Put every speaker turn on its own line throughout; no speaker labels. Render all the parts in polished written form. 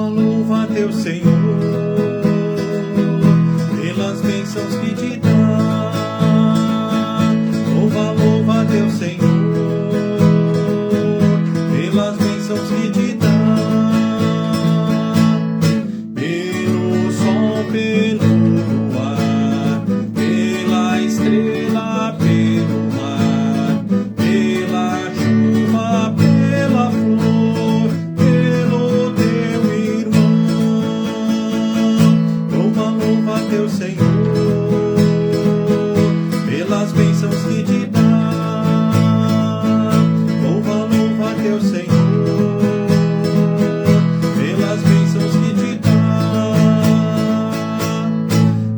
louva teu Senhor, pelas bênçãos que te dá. Louva teu Senhor, pelas bênçãos que te dá. Pelo sol, pelo luar, pela estrela, pelo mar, pela chuva, pela flor, pelo teu irmão. Louva teu Senhor, pelas bênçãos que te dá. Louva teu Senhor, pelas bênçãos que te dá.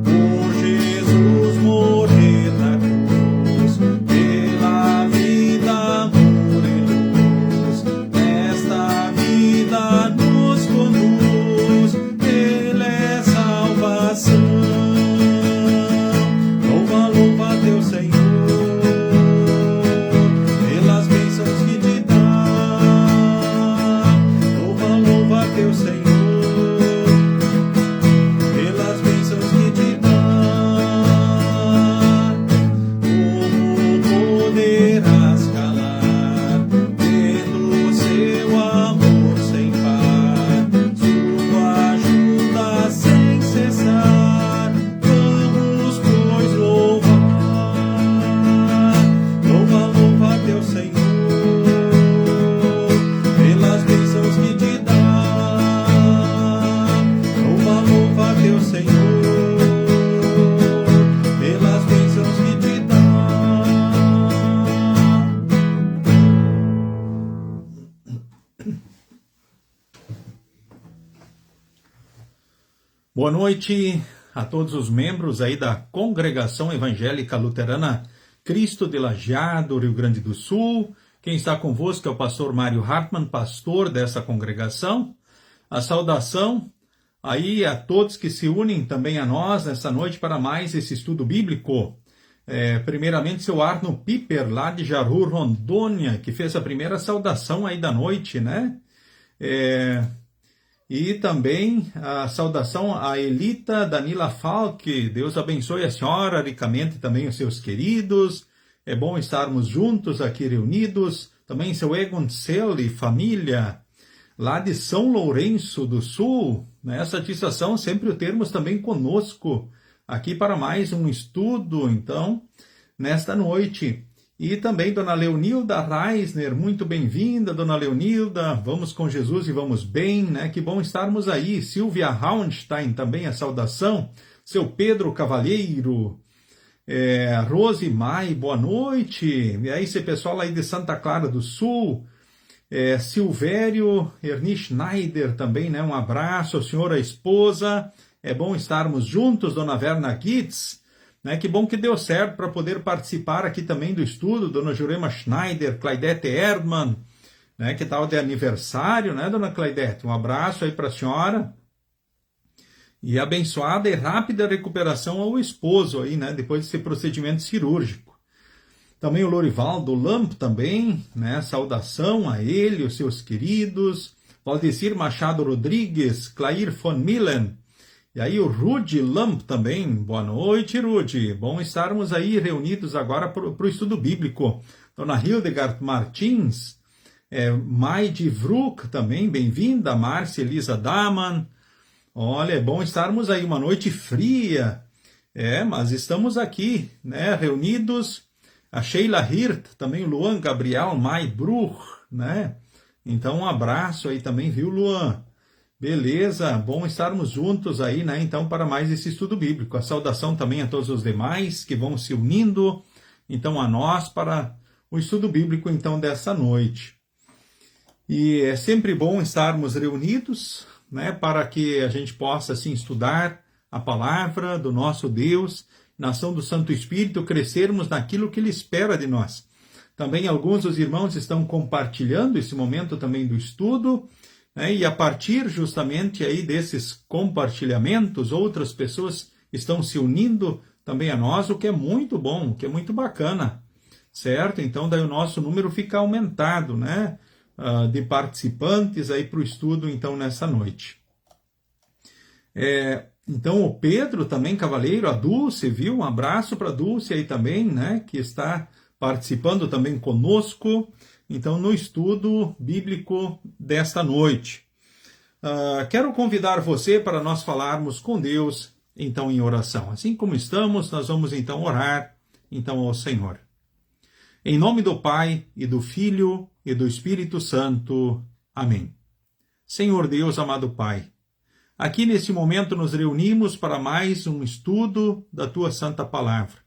Por Jesus morrer na cruz, pela vida, amor e luz, esta vida nos conduz, Ele é salvação. Louva teu Senhor, pelas bênçãos que te dá. Louva teu Senhor, pelas bênçãos que te dá. Como poderás calar, tendo seu amor sem par, sua ajuda sem cessar, vamos pois louvar. Louva teu Senhor, pelas bênçãos que te dá. Louva teu Senhor, pelas bênçãos que te dá. Boa noite a todos os membros aí da Congregação Evangélica Luterana Cristo de Lajeado, Rio Grande do Sul. Quem está convosco é o pastor Mário Hartmann, pastor dessa congregação. A saudação aí a todos que se unem também a nós nessa noite para mais esse estudo bíblico. Primeiramente, seu Arno Piper, lá de Jaru, Rondônia, que fez a primeira saudação aí da noite, né? E também a saudação a Elita Danila Falck. Deus abençoe a senhora ricamente, também os seus queridos. É bom estarmos juntos aqui reunidos. Também seu Egon Sel e família, lá de São Lourenço do Sul. Né? Satisfação sempre o termos também conosco aqui para mais um estudo, então, nesta noite. E também Dona Leonilda Reisner, muito bem-vinda, Dona Leonilda. Vamos com Jesus e vamos bem, né? Que bom estarmos aí. Silvia Raunstein, também a saudação. Seu Pedro Cavalheiro. Rose Mai, boa noite. E aí, esse pessoal aí de Santa Clara do Sul. Silvério Erni Schneider também, né? Um abraço, a senhora esposa. É bom estarmos juntos, Dona Verna Gitz. Né, que bom que deu certo para poder participar aqui também do estudo, Dona Jurema Schneider, Claudete Erdmann, né, que tal de aniversário, né, Dona Claudete? Um abraço aí para a senhora. E abençoada e rápida recuperação ao esposo aí, né, depois desse procedimento cirúrgico. Também o Lorivaldo Lamp também, né, saudação a ele, os seus queridos. Valdecir Machado Rodrigues, Clair von Millen. E aí o Rudy Lamp também, boa noite, Rudy. Bom estarmos aí reunidos agora para o estudo bíblico. Dona Hildegard Martins, Maide Vruk também, bem-vinda. Márcia Elisa Daman. Olha, é bom estarmos aí uma noite fria. Mas estamos aqui, né, reunidos. A Sheila Hirt, também o Luan Gabriel Maibruch, né? Então um abraço aí também, viu, Luan? Beleza, bom estarmos juntos aí, né, então, para mais esse estudo bíblico. A saudação também a todos os demais que vão se unindo, então, a nós para o estudo bíblico, então, dessa noite. E é sempre bom estarmos reunidos, né, para que a gente possa, assim, estudar a palavra do nosso Deus, na ação do Santo Espírito, crescermos naquilo que Ele espera de nós. Também alguns dos irmãos estão compartilhando esse momento também do estudo, e a partir justamente aí desses compartilhamentos, outras pessoas estão se unindo também a nós, o que é muito bom, o que é muito bacana, certo? Então daí o nosso número fica aumentado, né? De participantes aí para o estudo, então, nessa noite. Então, o Pedro também, cavaleiro, a Dulce, viu? Um abraço para a Dulce aí também, né? Que está participando também conosco, então, no estudo bíblico desta noite. Quero convidar você para nós falarmos com Deus, então, em oração. Assim como estamos, nós vamos, então, orar, então, ao Senhor. Em nome do Pai, e do Filho, e do Espírito Santo. Amém. Senhor Deus, amado Pai, aqui nesse momento nos reunimos para mais um estudo da Tua Santa Palavra.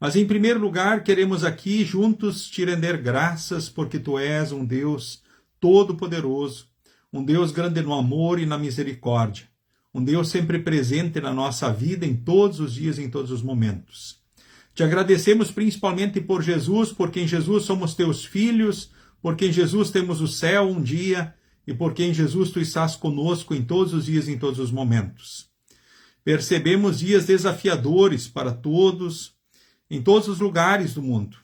Mas em primeiro lugar, queremos aqui juntos te render graças, porque Tu és um Deus todo-poderoso, um Deus grande no amor e na misericórdia, um Deus sempre presente na nossa vida em todos os dias, em todos os momentos. Te agradecemos principalmente por Jesus, porque em Jesus somos Teus filhos, porque em Jesus temos o céu um dia, e porque em Jesus Tu estás conosco em todos os dias, em todos os momentos. Percebemos dias desafiadores para todos, em todos os lugares do mundo.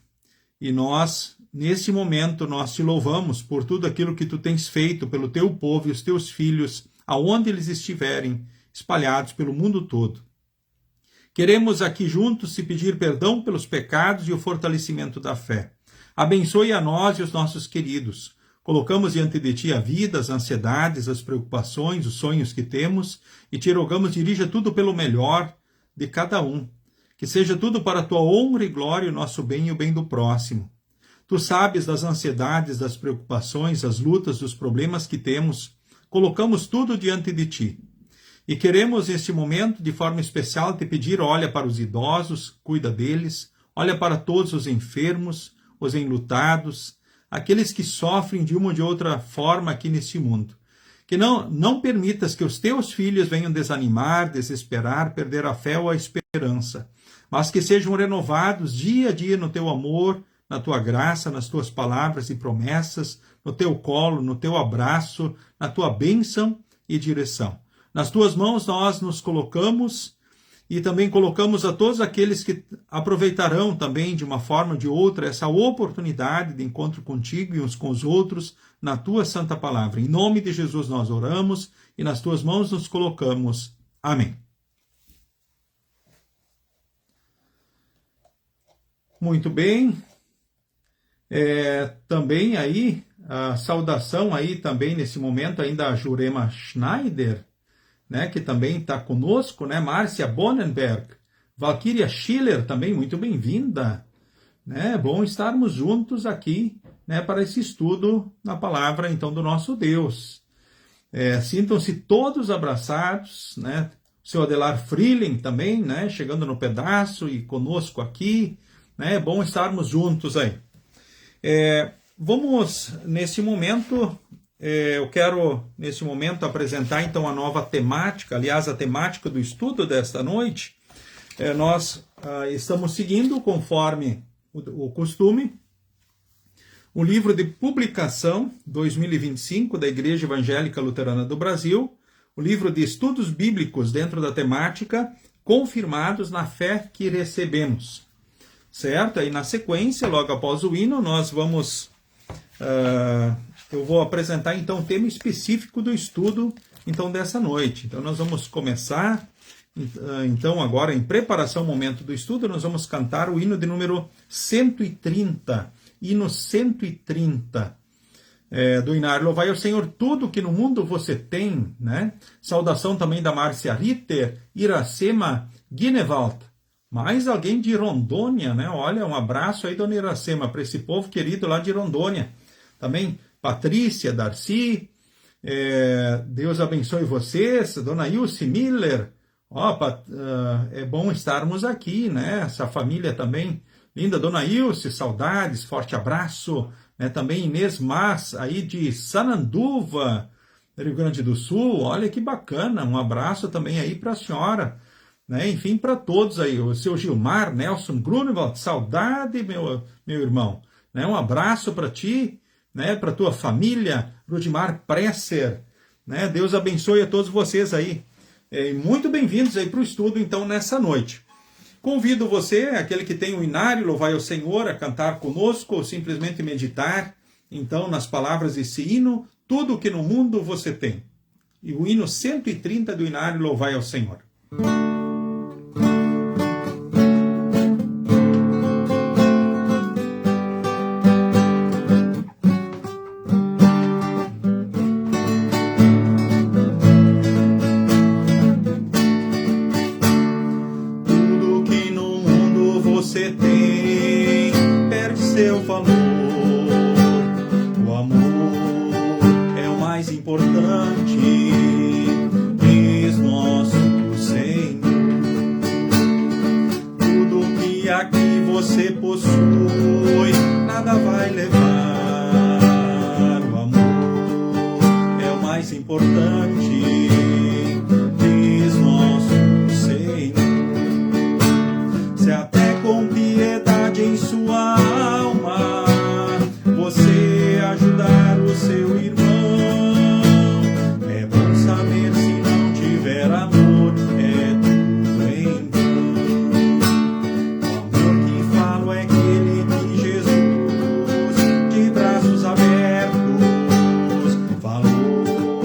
E nós, nesse momento, nós te louvamos por tudo aquilo que Tu tens feito pelo Teu povo e os Teus filhos, aonde eles estiverem, espalhados pelo mundo todo. Queremos aqui juntos te pedir perdão pelos pecados e o fortalecimento da fé. Abençoe a nós e os nossos queridos. Colocamos diante de Ti a vida, as ansiedades, as preocupações, os sonhos que temos e te rogamos, dirija tudo pelo melhor de cada um. Que seja tudo para a Tua honra e glória, o nosso bem e o bem do próximo. Tu sabes das ansiedades, das preocupações, das lutas, dos problemas que temos. Colocamos tudo diante de Ti. E queremos, neste momento, de forma especial, te pedir, olha para os idosos, cuida deles, olha para todos os enfermos, os enlutados, aqueles que sofrem de uma ou de outra forma aqui neste mundo. Que não permitas que os Teus filhos venham desanimar, desesperar, perder a fé ou a esperança, mas que sejam renovados dia a dia no Teu amor, na Tua graça, nas Tuas palavras e promessas, no Teu colo, no Teu abraço, na Tua bênção e direção. Nas Tuas mãos nós nos colocamos e também colocamos a todos aqueles que aproveitarão também de uma forma ou de outra essa oportunidade de encontro contigo e uns com os outros na Tua Santa Palavra. Em nome de Jesus nós oramos e nas Tuas mãos nos colocamos. Amém. Muito bem. Também aí, a saudação aí também nesse momento ainda a Jurema Schneider, né, que também está conosco, né? Márcia Bonenberg, Valkyria Schiller também, muito bem-vinda. Né? É bom estarmos juntos aqui, né, para esse estudo na palavra, então, do nosso Deus. Sintam-se todos abraçados, né? O seu Adelar Freeling também, né, chegando no pedaço e conosco aqui. Né? É bom estarmos juntos aí. Vamos, nesse momento... eu quero, nesse momento, apresentar, então, a nova temática, aliás, a temática do estudo desta noite. Nós estamos seguindo, conforme o costume, o livro de publicação 2025 da Igreja Evangélica Luterana do Brasil, o livro de estudos bíblicos dentro da temática, confirmados na fé que recebemos. Certo? Aí, na sequência, logo após o hino, nós vamos... eu vou apresentar, então, o tema específico do estudo, então, dessa noite. Então, nós vamos começar, então, agora, em preparação ao momento do estudo, nós vamos cantar o hino de número 130, hino 130, do Inário. Louvai ao Senhor tudo que no mundo você tem, né? Saudação também da Márcia Ritter, Iracema Guinevalt. Mais alguém de Rondônia, né? Olha, um abraço aí, dona Iracema, para esse povo querido lá de Rondônia. Também Patrícia, Darcy, Deus abençoe vocês, dona Ilse Miller, é bom estarmos aqui, né? Essa família também linda, dona Ilse, saudades, forte abraço, né? Também Inês Mas, aí de Sananduva, Rio Grande do Sul, olha que bacana, um abraço também aí para a senhora, né? Enfim, para todos aí, o seu Gilmar, Nelson Grunewald, saudade, meu irmão, né? Um abraço para ti, né, para a tua família, Rudimar Presser, né, Deus abençoe a todos vocês aí, muito bem-vindos aí para o estudo, então, nessa noite. Convido você, aquele que tem o Inário, louvai ao Senhor, a cantar conosco, ou simplesmente meditar, então, nas palavras desse hino, tudo que no mundo você tem. e o hino 130 do Inário Louvai ao Senhor.
Tudo que no mundo você tem perde seu valor. O amor é o mais importante, diz nosso Senhor. Tudo que aqui você possui, nada vai levar. O amor é o mais importante, diz nosso Senhor. Se até com piedade em sua alma você ajudar o seu irmão, é bom saber se não tiver amor, é tudo em vão. O amor que falo é aquele que Jesus, de braços abertos, falou: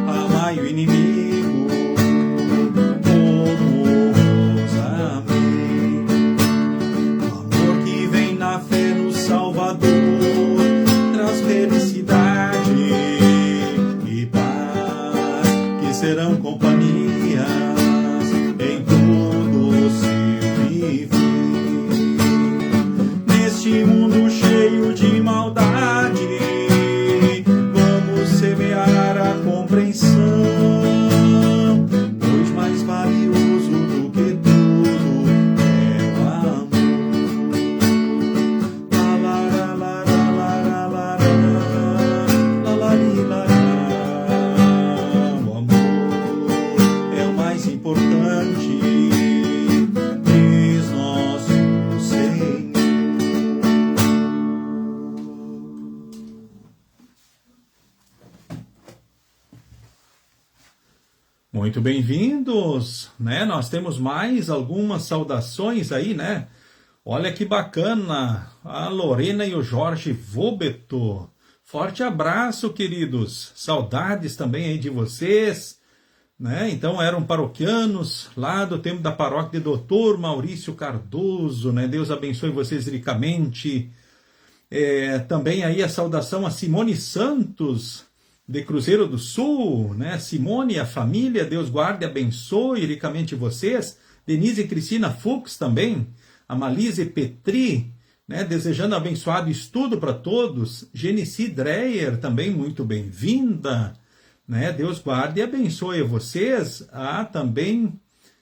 amai o inimigo como vos amei. O amor que vem na fé no Salvador traz felicidade e paz, que serão companhias em todo o seu viver. Neste mundo cheio de maldade, vamos semear a compreensão, pois mais valioso do que tudo é o amor. O amor é o mais importante, diz nosso Senhor.
Muito bem-vindos, né? Nós temos mais algumas saudações aí, né? Olha que bacana, a Lorena e o Jorge Vobeto. Forte abraço, queridos. Saudades também aí de vocês, né? Então eram paroquianos lá do tempo da paróquia de Doutor Maurício Cardoso, né? Deus abençoe vocês ricamente. Também aí a saudação a Simone Santos, de Cruzeiro do Sul, né? Simone e a família, Deus guarde e abençoe ricamente vocês. Denise e Cristina Fux também, a Malise Petri, né? Desejando abençoado estudo para todos. Genici Dreyer também, muito bem-vinda, né? Deus guarde e abençoe vocês. Também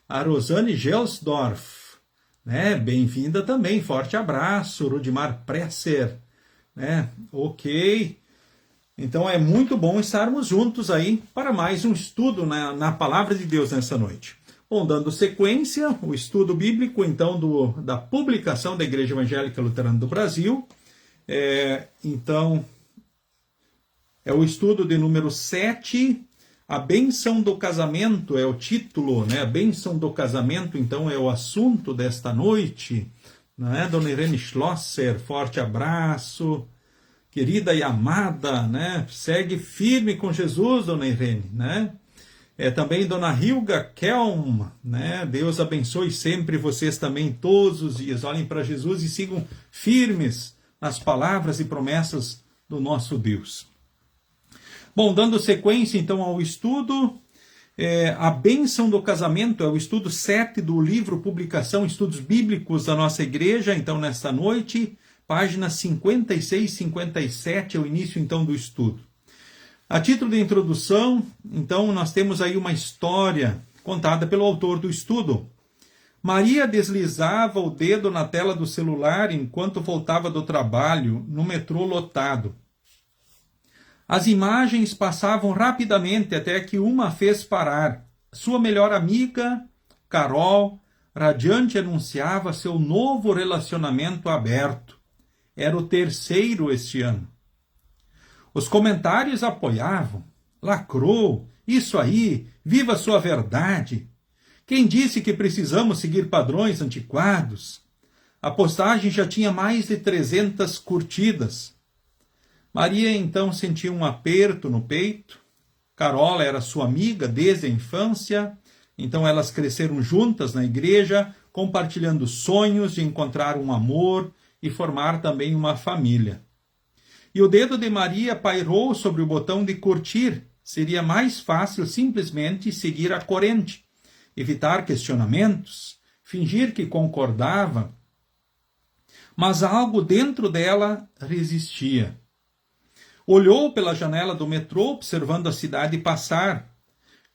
a Rosane Gelsdorf, né? Bem-vinda também, forte abraço. Rudimar Presser, né? Ok. Então é muito bom estarmos juntos aí para mais um estudo na Palavra de Deus nessa noite. Bom, dando sequência, o estudo bíblico, então, da publicação da Igreja Evangélica Luterana do Brasil. Então, é o estudo de número 7, a bênção do casamento é o título, né? A bênção do casamento, então, é o assunto desta noite, né? Dona Irene Schlosser, forte abraço. Querida e amada, né? Segue firme com Jesus, Dona Irene, né? Também Dona Hilga Kelm, né? Deus abençoe sempre vocês também, todos os dias. Olhem para Jesus e sigam firmes nas palavras e promessas do nosso Deus. Bom, dando sequência então ao estudo, a bênção do casamento é o estudo 7 do livro Publicação Estudos Bíblicos da nossa igreja. Então, nesta noite, páginas 56 e 57 é o início, então, do estudo. A título de introdução, então, nós temos aí uma história contada pelo autor do estudo. Maria deslizava o dedo na tela do celular enquanto voltava do trabalho, no metrô lotado. As imagens passavam rapidamente até que uma fez parar. Sua melhor amiga, Carol, radiante, anunciava seu novo relacionamento aberto. Era o terceiro este ano. Os comentários apoiavam. Lacrou. Isso aí. Viva sua verdade. Quem disse que precisamos seguir padrões antiquados? A postagem já tinha mais de 300 curtidas. Maria então sentiu um aperto no peito. Carol era sua amiga desde a infância, então elas cresceram juntas na igreja, compartilhando sonhos de encontrar um amor e formar também uma família. E o dedo de Maria pairou sobre o botão de curtir. Seria mais fácil simplesmente seguir a corrente, evitar questionamentos, fingir que concordava. Mas algo dentro dela resistia. Olhou pela janela do metrô, observando a cidade passar.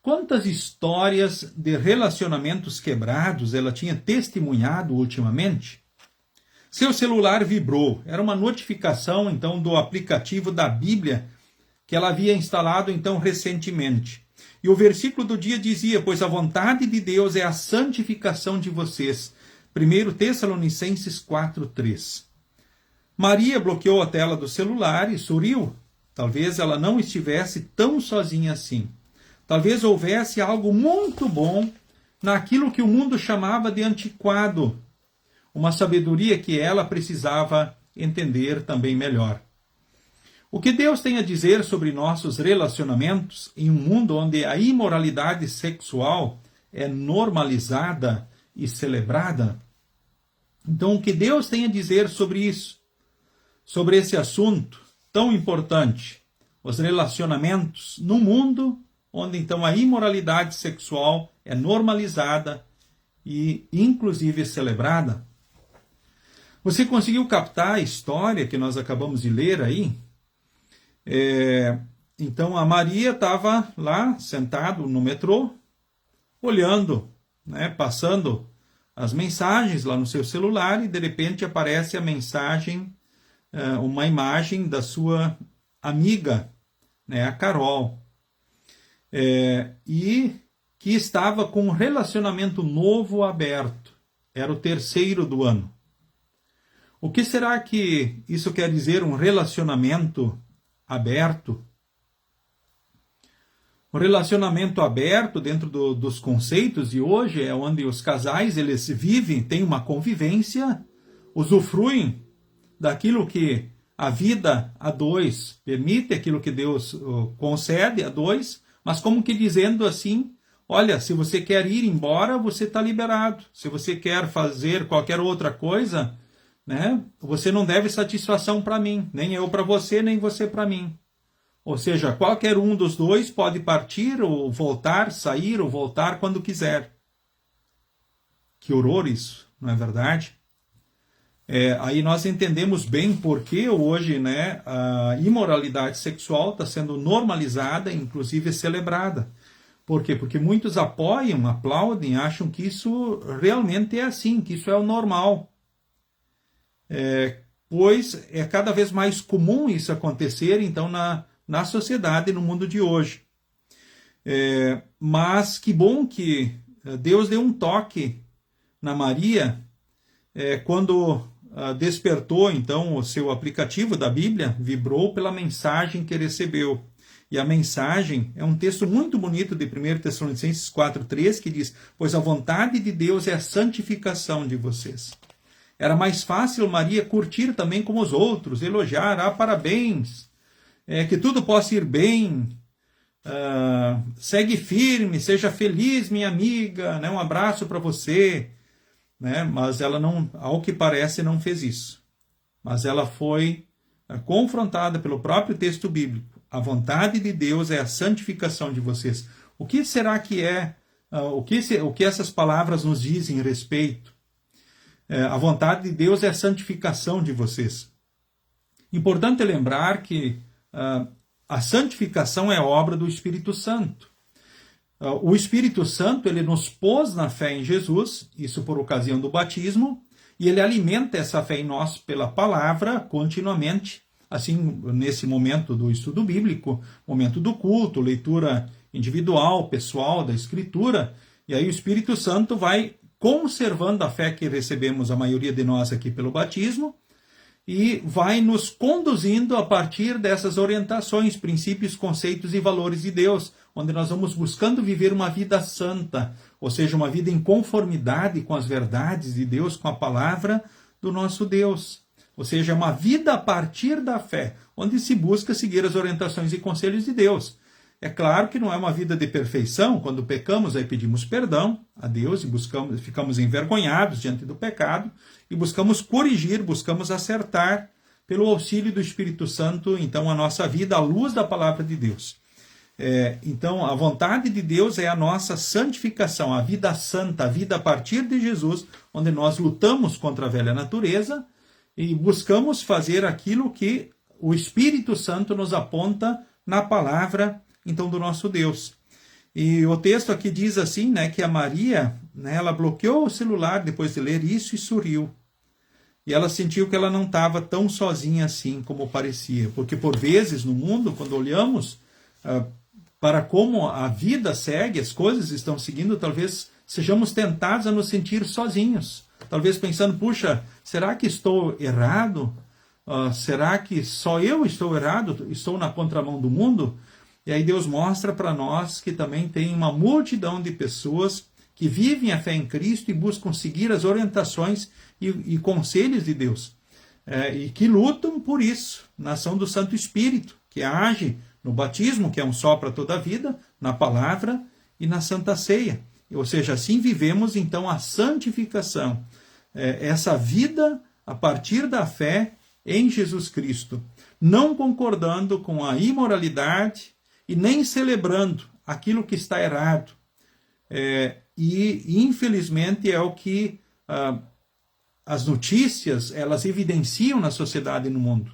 Quantas histórias de relacionamentos quebrados ela tinha testemunhado ultimamente? Seu celular vibrou. Era uma notificação, então, do aplicativo da Bíblia que ela havia instalado, então, recentemente. E o versículo do dia dizia: pois a vontade de Deus é a santificação de vocês. 1 Tessalonicenses 4:3. Maria bloqueou a tela do celular e sorriu. Talvez ela não estivesse tão sozinha assim. Talvez houvesse algo muito bom naquilo que o mundo chamava de antiquado. Uma sabedoria que ela precisava entender também melhor. O que Deus tem a dizer sobre nossos relacionamentos em um mundo onde a imoralidade sexual é normalizada e celebrada? Então, o que Deus tem a dizer sobre isso? Sobre esse assunto tão importante, os relacionamentos no mundo onde então a imoralidade sexual é normalizada e inclusive celebrada? Você conseguiu captar a história que nós acabamos de ler aí? Então a Maria estava lá, sentado no metrô, olhando, passando as mensagens lá no seu celular, e de repente aparece a mensagem, uma imagem da sua amiga, a Carol, e que estava com um relacionamento novo aberto. Era o terceiro do ano. O que será que isso quer dizer, um relacionamento aberto? O relacionamento aberto, dentro dos conceitos de hoje, é onde os casais eles vivem, têm uma convivência, usufruem daquilo que a vida a dois permite, aquilo que Deus concede a dois, mas como que dizendo assim: olha, se você quer ir embora, você está liberado. Se você quer fazer qualquer outra coisa, você não deve satisfação para mim, nem eu para você, nem você para mim. Ou seja, qualquer um dos dois pode partir ou voltar, sair ou voltar quando quiser. Que horror isso, não é verdade? Aí nós entendemos bem por que hoje a imoralidade sexual está sendo normalizada, inclusive celebrada. Por quê? Porque muitos apoiam, aplaudem, acham que isso realmente é assim, que isso é o normal. Pois é cada vez mais comum isso acontecer, então, na sociedade, no mundo de hoje. Mas que bom que Deus deu um toque na Maria quando despertou, então, o seu aplicativo da Bíblia, vibrou pela mensagem que recebeu. E a mensagem é um texto muito bonito de 1 Tessalonicenses 4:3, que diz: pois a vontade de Deus é a santificação de vocês. Era mais fácil Maria curtir também como os outros, elogiar, parabéns, que tudo possa ir bem, segue firme, seja feliz, minha amiga, um abraço para você. Mas ela não, ao que parece, não fez isso. Mas ela foi confrontada pelo próprio texto bíblico. A vontade de Deus é a santificação de vocês. O que será que o que essas palavras nos dizem a respeito? A vontade de Deus é a santificação de vocês. Importante lembrar que a santificação é obra do Espírito Santo. O Espírito Santo ele nos pôs na fé em Jesus, isso por ocasião do batismo, e ele alimenta essa fé em nós pela palavra continuamente, assim nesse momento do estudo bíblico, momento do culto, leitura individual, pessoal da Escritura, e aí o Espírito Santo vai conservando a fé que recebemos, a maioria de nós aqui pelo batismo, e vai nos conduzindo a partir dessas orientações, princípios, conceitos e valores de Deus, onde nós vamos buscando viver uma vida santa, ou seja, uma vida em conformidade com as verdades de Deus, com a palavra do nosso Deus. Ou seja, uma vida a partir da fé, onde se busca seguir as orientações e conselhos de Deus. É claro que não é uma vida de perfeição. Quando pecamos, aí pedimos perdão a Deus e ficamos envergonhados diante do pecado e buscamos corrigir, buscamos acertar pelo auxílio do Espírito Santo, então, a nossa vida à luz da palavra de Deus. Então, a vontade de Deus é a nossa santificação, a vida santa, a vida a partir de Jesus, onde nós lutamos contra a velha natureza e buscamos fazer aquilo que o Espírito Santo nos aponta na palavra, então, do nosso Deus. E o texto aqui diz assim, né, que a Maria, né, ela bloqueou o celular depois de ler isso e sorriu. E ela sentiu que ela não estava tão sozinha assim como parecia. Porque por vezes no mundo, quando olhamos para como a vida segue, as coisas estão seguindo, talvez sejamos tentados a nos sentir sozinhos. Talvez pensando, puxa, será que estou errado? Será que só eu estou errado? Estou na contramão do mundo? E aí Deus mostra para nós que também tem uma multidão de pessoas que vivem a fé em Cristo e buscam seguir as orientações e conselhos de Deus. E que lutam por isso, na ação do Santo Espírito, que age no batismo, que é um só para toda a vida, na palavra e na Santa Ceia. Ou seja, assim vivemos então a santificação, essa vida a partir da fé em Jesus Cristo, não concordando com a imoralidade e nem celebrando aquilo que está errado. E infelizmente é o que as notícias elas evidenciam na sociedade e no mundo.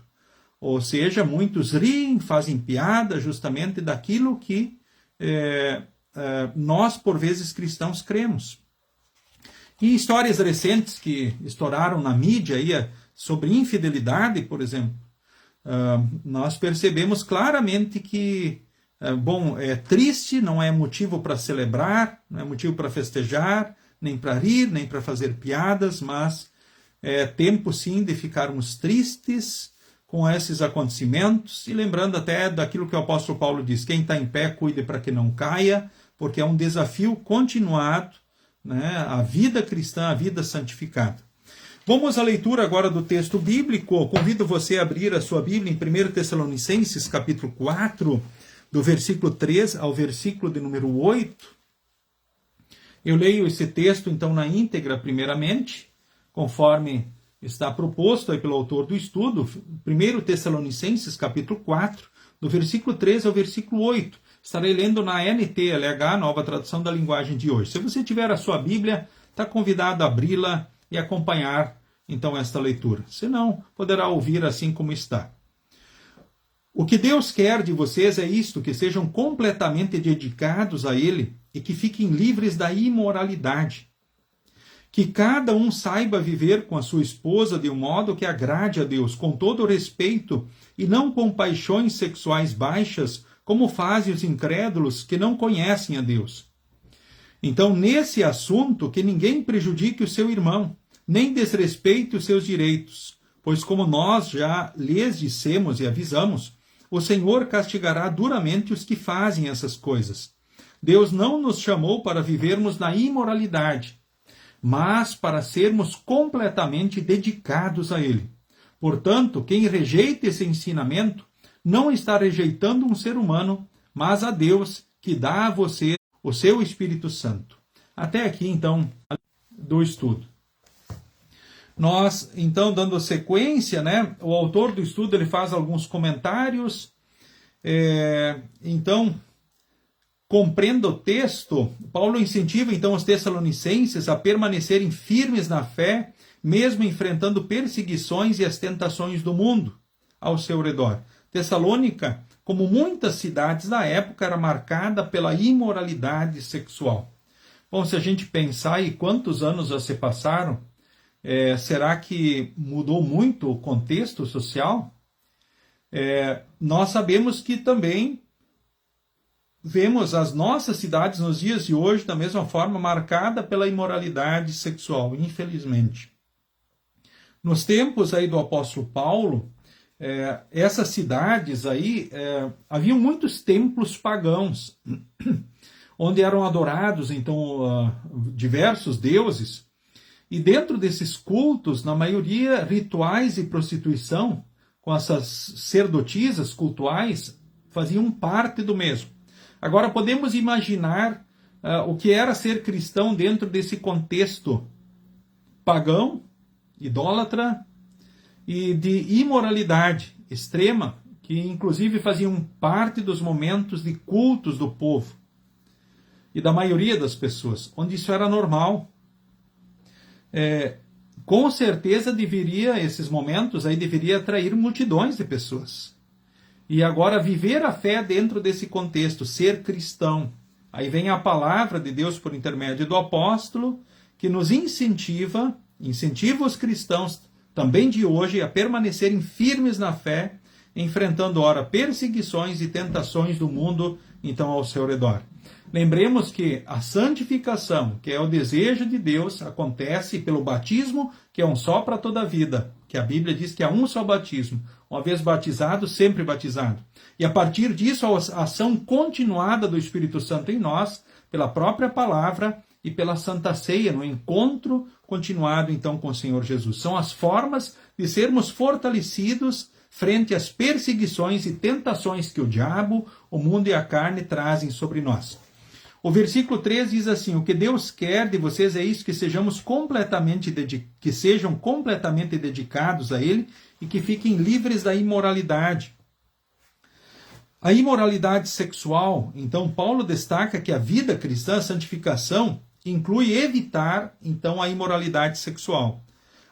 Ou seja, muitos riem, fazem piada justamente daquilo que nós, por vezes, cristãos, cremos. E histórias recentes que estouraram na mídia aí, sobre infidelidade, por exemplo, nós percebemos claramente que é triste, não é motivo para celebrar, não é motivo para festejar, nem para rir, nem para fazer piadas, mas é tempo sim de ficarmos tristes com esses acontecimentos e lembrando até daquilo que o apóstolo Paulo diz, quem está em pé cuide para que não caia, porque é um desafio continuado, né, a vida cristã, a vida santificada. Vamos à leitura agora do texto bíblico. Convido você a abrir a sua Bíblia em 1 Tessalonicenses, capítulo 4, do versículo 3 ao versículo de número 8. Eu leio esse texto, então, na íntegra, primeiramente, conforme está proposto aí pelo autor do estudo, 1 Tessalonicenses, capítulo 4, do versículo 3 ao versículo 8. Estarei lendo na NTLH, nova tradução da linguagem de hoje. Se você tiver a sua Bíblia, está convidado a abri-la e acompanhar, então, esta leitura. Se não, poderá ouvir assim como está. O que Deus quer de vocês é isto, que sejam completamente dedicados a Ele e que fiquem livres da imoralidade. Que cada um saiba viver com a sua esposa de um modo que agrade a Deus, com todo o respeito, e não com paixões sexuais baixas, como fazem os incrédulos que não conhecem a Deus. Então, nesse assunto, que ninguém prejudique o seu irmão, nem desrespeite os seus direitos, pois como nós já lhes dissemos e avisamos, o Senhor castigará duramente os que fazem essas coisas. Deus não nos chamou para vivermos na imoralidade, mas para sermos completamente dedicados a Ele. Portanto, quem rejeita esse ensinamento não está rejeitando um ser humano, mas a Deus que dá a você o seu Espírito Santo. Até aqui, então, do estudo. Nós, então, dando sequência, né, o autor do estudo ele faz alguns comentários. Então, compreenda o texto. Paulo incentiva, então, os tessalonicenses a permanecerem firmes na fé, mesmo enfrentando perseguições e as tentações do mundo ao seu redor. Tessalônica, como muitas cidades da época, era marcada pela imoralidade sexual. Bom, se a gente pensar aí quantos anos já se passaram, será que mudou muito o contexto social? Nós sabemos que também vemos as nossas cidades nos dias de hoje da mesma forma marcada pela imoralidade sexual, infelizmente. Nos tempos aí do apóstolo Paulo, essas cidades aí, haviam muitos templos pagãos, onde eram adorados, então, diversos deuses, e dentro desses cultos, na maioria, rituais e prostituição, com essas sacerdotisas cultuais, faziam parte do mesmo. Agora, podemos imaginar o que era ser cristão dentro desse contexto pagão, idólatra e de imoralidade extrema, que inclusive faziam parte dos momentos de cultos do povo e da maioria das pessoas, onde isso era normal. Com certeza esses momentos aí deveria atrair multidões de pessoas. E agora viver a fé dentro desse contexto, ser cristão. Aí vem a palavra de Deus por intermédio do apóstolo, que nos incentiva os cristãos também de hoje a permanecerem firmes na fé, enfrentando ora perseguições e tentações do mundo então ao seu redor. Lembremos que a santificação, que é o desejo de Deus, acontece pelo batismo, que é um só para toda a vida, que a Bíblia diz que há um só batismo, uma vez batizado, sempre batizado. E a partir disso, a ação continuada do Espírito Santo em nós, pela própria palavra e pela Santa Ceia, no encontro continuado então com o Senhor Jesus. São as formas de sermos fortalecidos frente às perseguições e tentações que o diabo, o mundo e a carne trazem sobre nós. O versículo 3 diz assim: o que Deus quer de vocês é isso, que sejam completamente dedicados a Ele e que fiquem livres da imoralidade. A imoralidade sexual, então Paulo destaca que a vida cristã, a santificação, inclui evitar então a imoralidade sexual.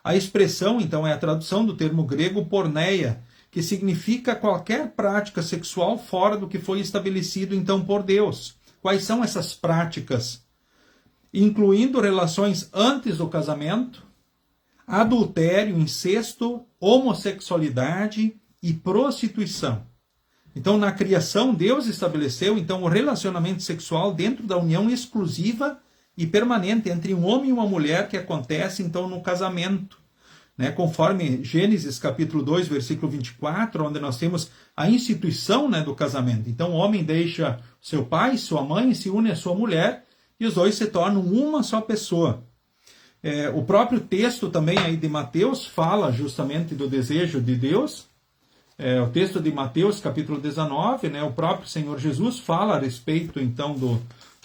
A expressão, então, é a tradução do termo grego porneia, que significa qualquer prática sexual fora do que foi estabelecido então por Deus. Quais são essas práticas? Incluindo relações antes do casamento, adultério, incesto, homossexualidade e prostituição. Então, na criação, Deus estabeleceu então o relacionamento sexual dentro da união exclusiva e permanente entre um homem e uma mulher, que acontece então no casamento, né? Conforme Gênesis capítulo 2, versículo 24, onde nós temos a instituição, né, do casamento. Então o homem deixa seu pai, sua mãe, se une à sua mulher, e os dois se tornam uma só pessoa. O próprio texto também aí de Mateus fala justamente do desejo de Deus. O texto de Mateus capítulo 19, né, o próprio Senhor Jesus fala a respeito então do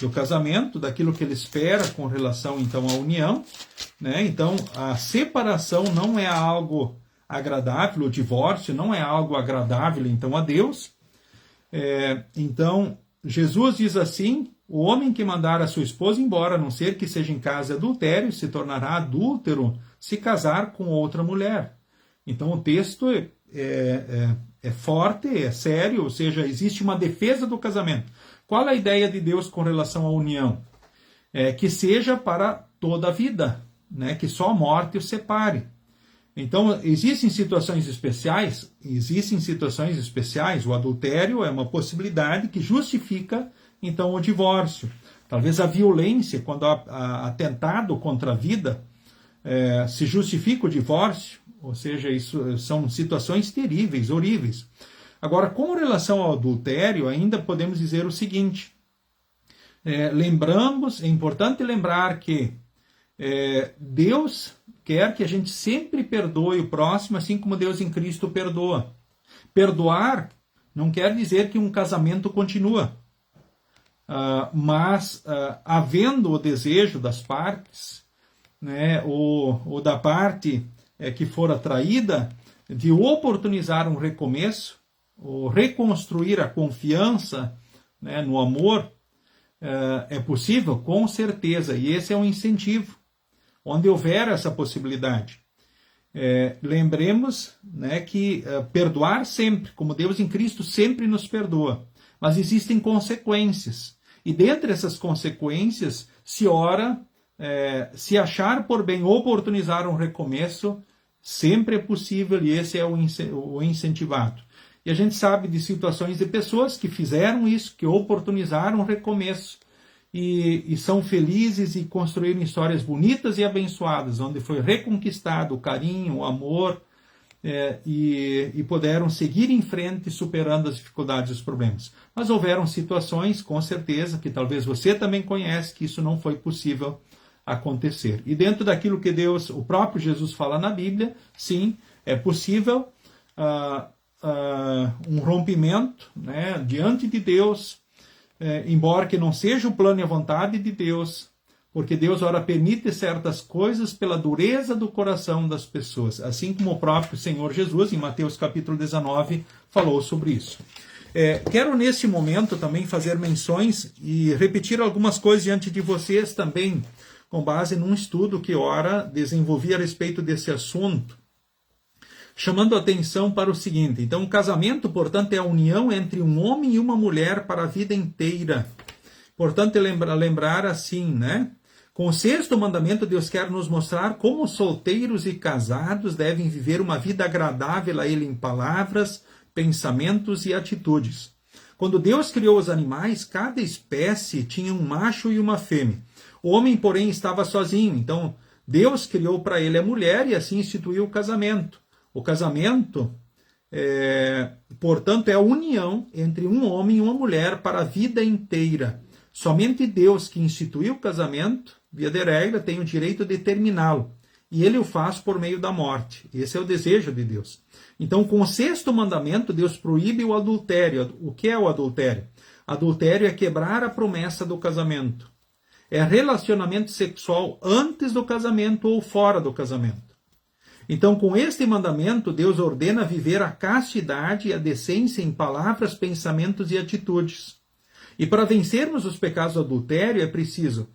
casamento, daquilo que ele espera com relação então à união, né? Então a separação não é algo agradável, o divórcio não é algo agradável então a Deus. Então Jesus diz assim: o homem que mandar a sua esposa embora, a não ser que seja em caso de adultério, se tornará adúltero se casar com outra mulher. Então o texto é forte, é sério, ou seja, existe uma defesa do casamento. Qual a ideia de Deus com relação à união? Que seja para toda a vida, né? Que só a morte os separe. Então, existem situações especiais, o adultério é uma possibilidade que justifica, então, o divórcio. Talvez a violência, quando há atentado contra a vida, se justifica o divórcio, ou seja, isso são situações terríveis, horríveis. Agora, com relação ao adultério, ainda podemos dizer o seguinte: é importante lembrar que Deus quer que a gente sempre perdoe o próximo, assim como Deus em Cristo perdoa. Perdoar não quer dizer que um casamento continua, mas havendo o desejo das partes, né, ou da parte que for atraída, de oportunizar um recomeço, ou reconstruir a confiança, né, no amor, é possível, com certeza, e esse é um incentivo, onde houver essa possibilidade. Lembremos, né, que perdoar sempre, como Deus em Cristo sempre nos perdoa, mas existem consequências, e dentre essas consequências, se achar por bem oportunizar um recomeço, sempre é possível, e esse é o incentivado. E a gente sabe de situações de pessoas que fizeram isso, que oportunizaram um recomeço, e são felizes e construíram histórias bonitas e abençoadas, onde foi reconquistado o carinho, o amor, e puderam seguir em frente superando as dificuldades e os problemas. Mas houveram situações, com certeza, que talvez você também conhece, que isso não foi possível acontecer. E dentro daquilo que o próprio Jesus fala na Bíblia, sim, é possível um rompimento, né, diante de Deus, embora que não seja o plano e a vontade de Deus, porque Deus, ora, permite certas coisas pela dureza do coração das pessoas, assim como o próprio Senhor Jesus, em Mateus capítulo 19, falou sobre isso. Quero, nesse momento, também fazer menções e repetir algumas coisas diante de vocês também, com base num estudo que, ora, desenvolvi a respeito desse assunto, chamando a atenção para o seguinte. Então, o casamento, portanto, é a união entre um homem e uma mulher para a vida inteira. Portanto, lembrar assim, né? Com o 6º mandamento, Deus quer nos mostrar como solteiros e casados devem viver uma vida agradável a Ele em palavras, pensamentos e atitudes. Quando Deus criou os animais, cada espécie tinha um macho e uma fêmea. O homem, porém, estava sozinho. Então, Deus criou para ele a mulher e assim instituiu o casamento. O casamento, portanto, é a união entre um homem e uma mulher para a vida inteira. Somente Deus, que instituiu o casamento, via de regra, tem o direito de terminá-lo. E ele o faz por meio da morte. Esse é o desejo de Deus. Então, com o 6º mandamento, Deus proíbe o adultério. O que é o adultério? Adultério é quebrar a promessa do casamento. É relacionamento sexual antes do casamento ou fora do casamento. Então, com este mandamento, Deus ordena viver a castidade e a decência em palavras, pensamentos e atitudes. E para vencermos os pecados do adultério é preciso...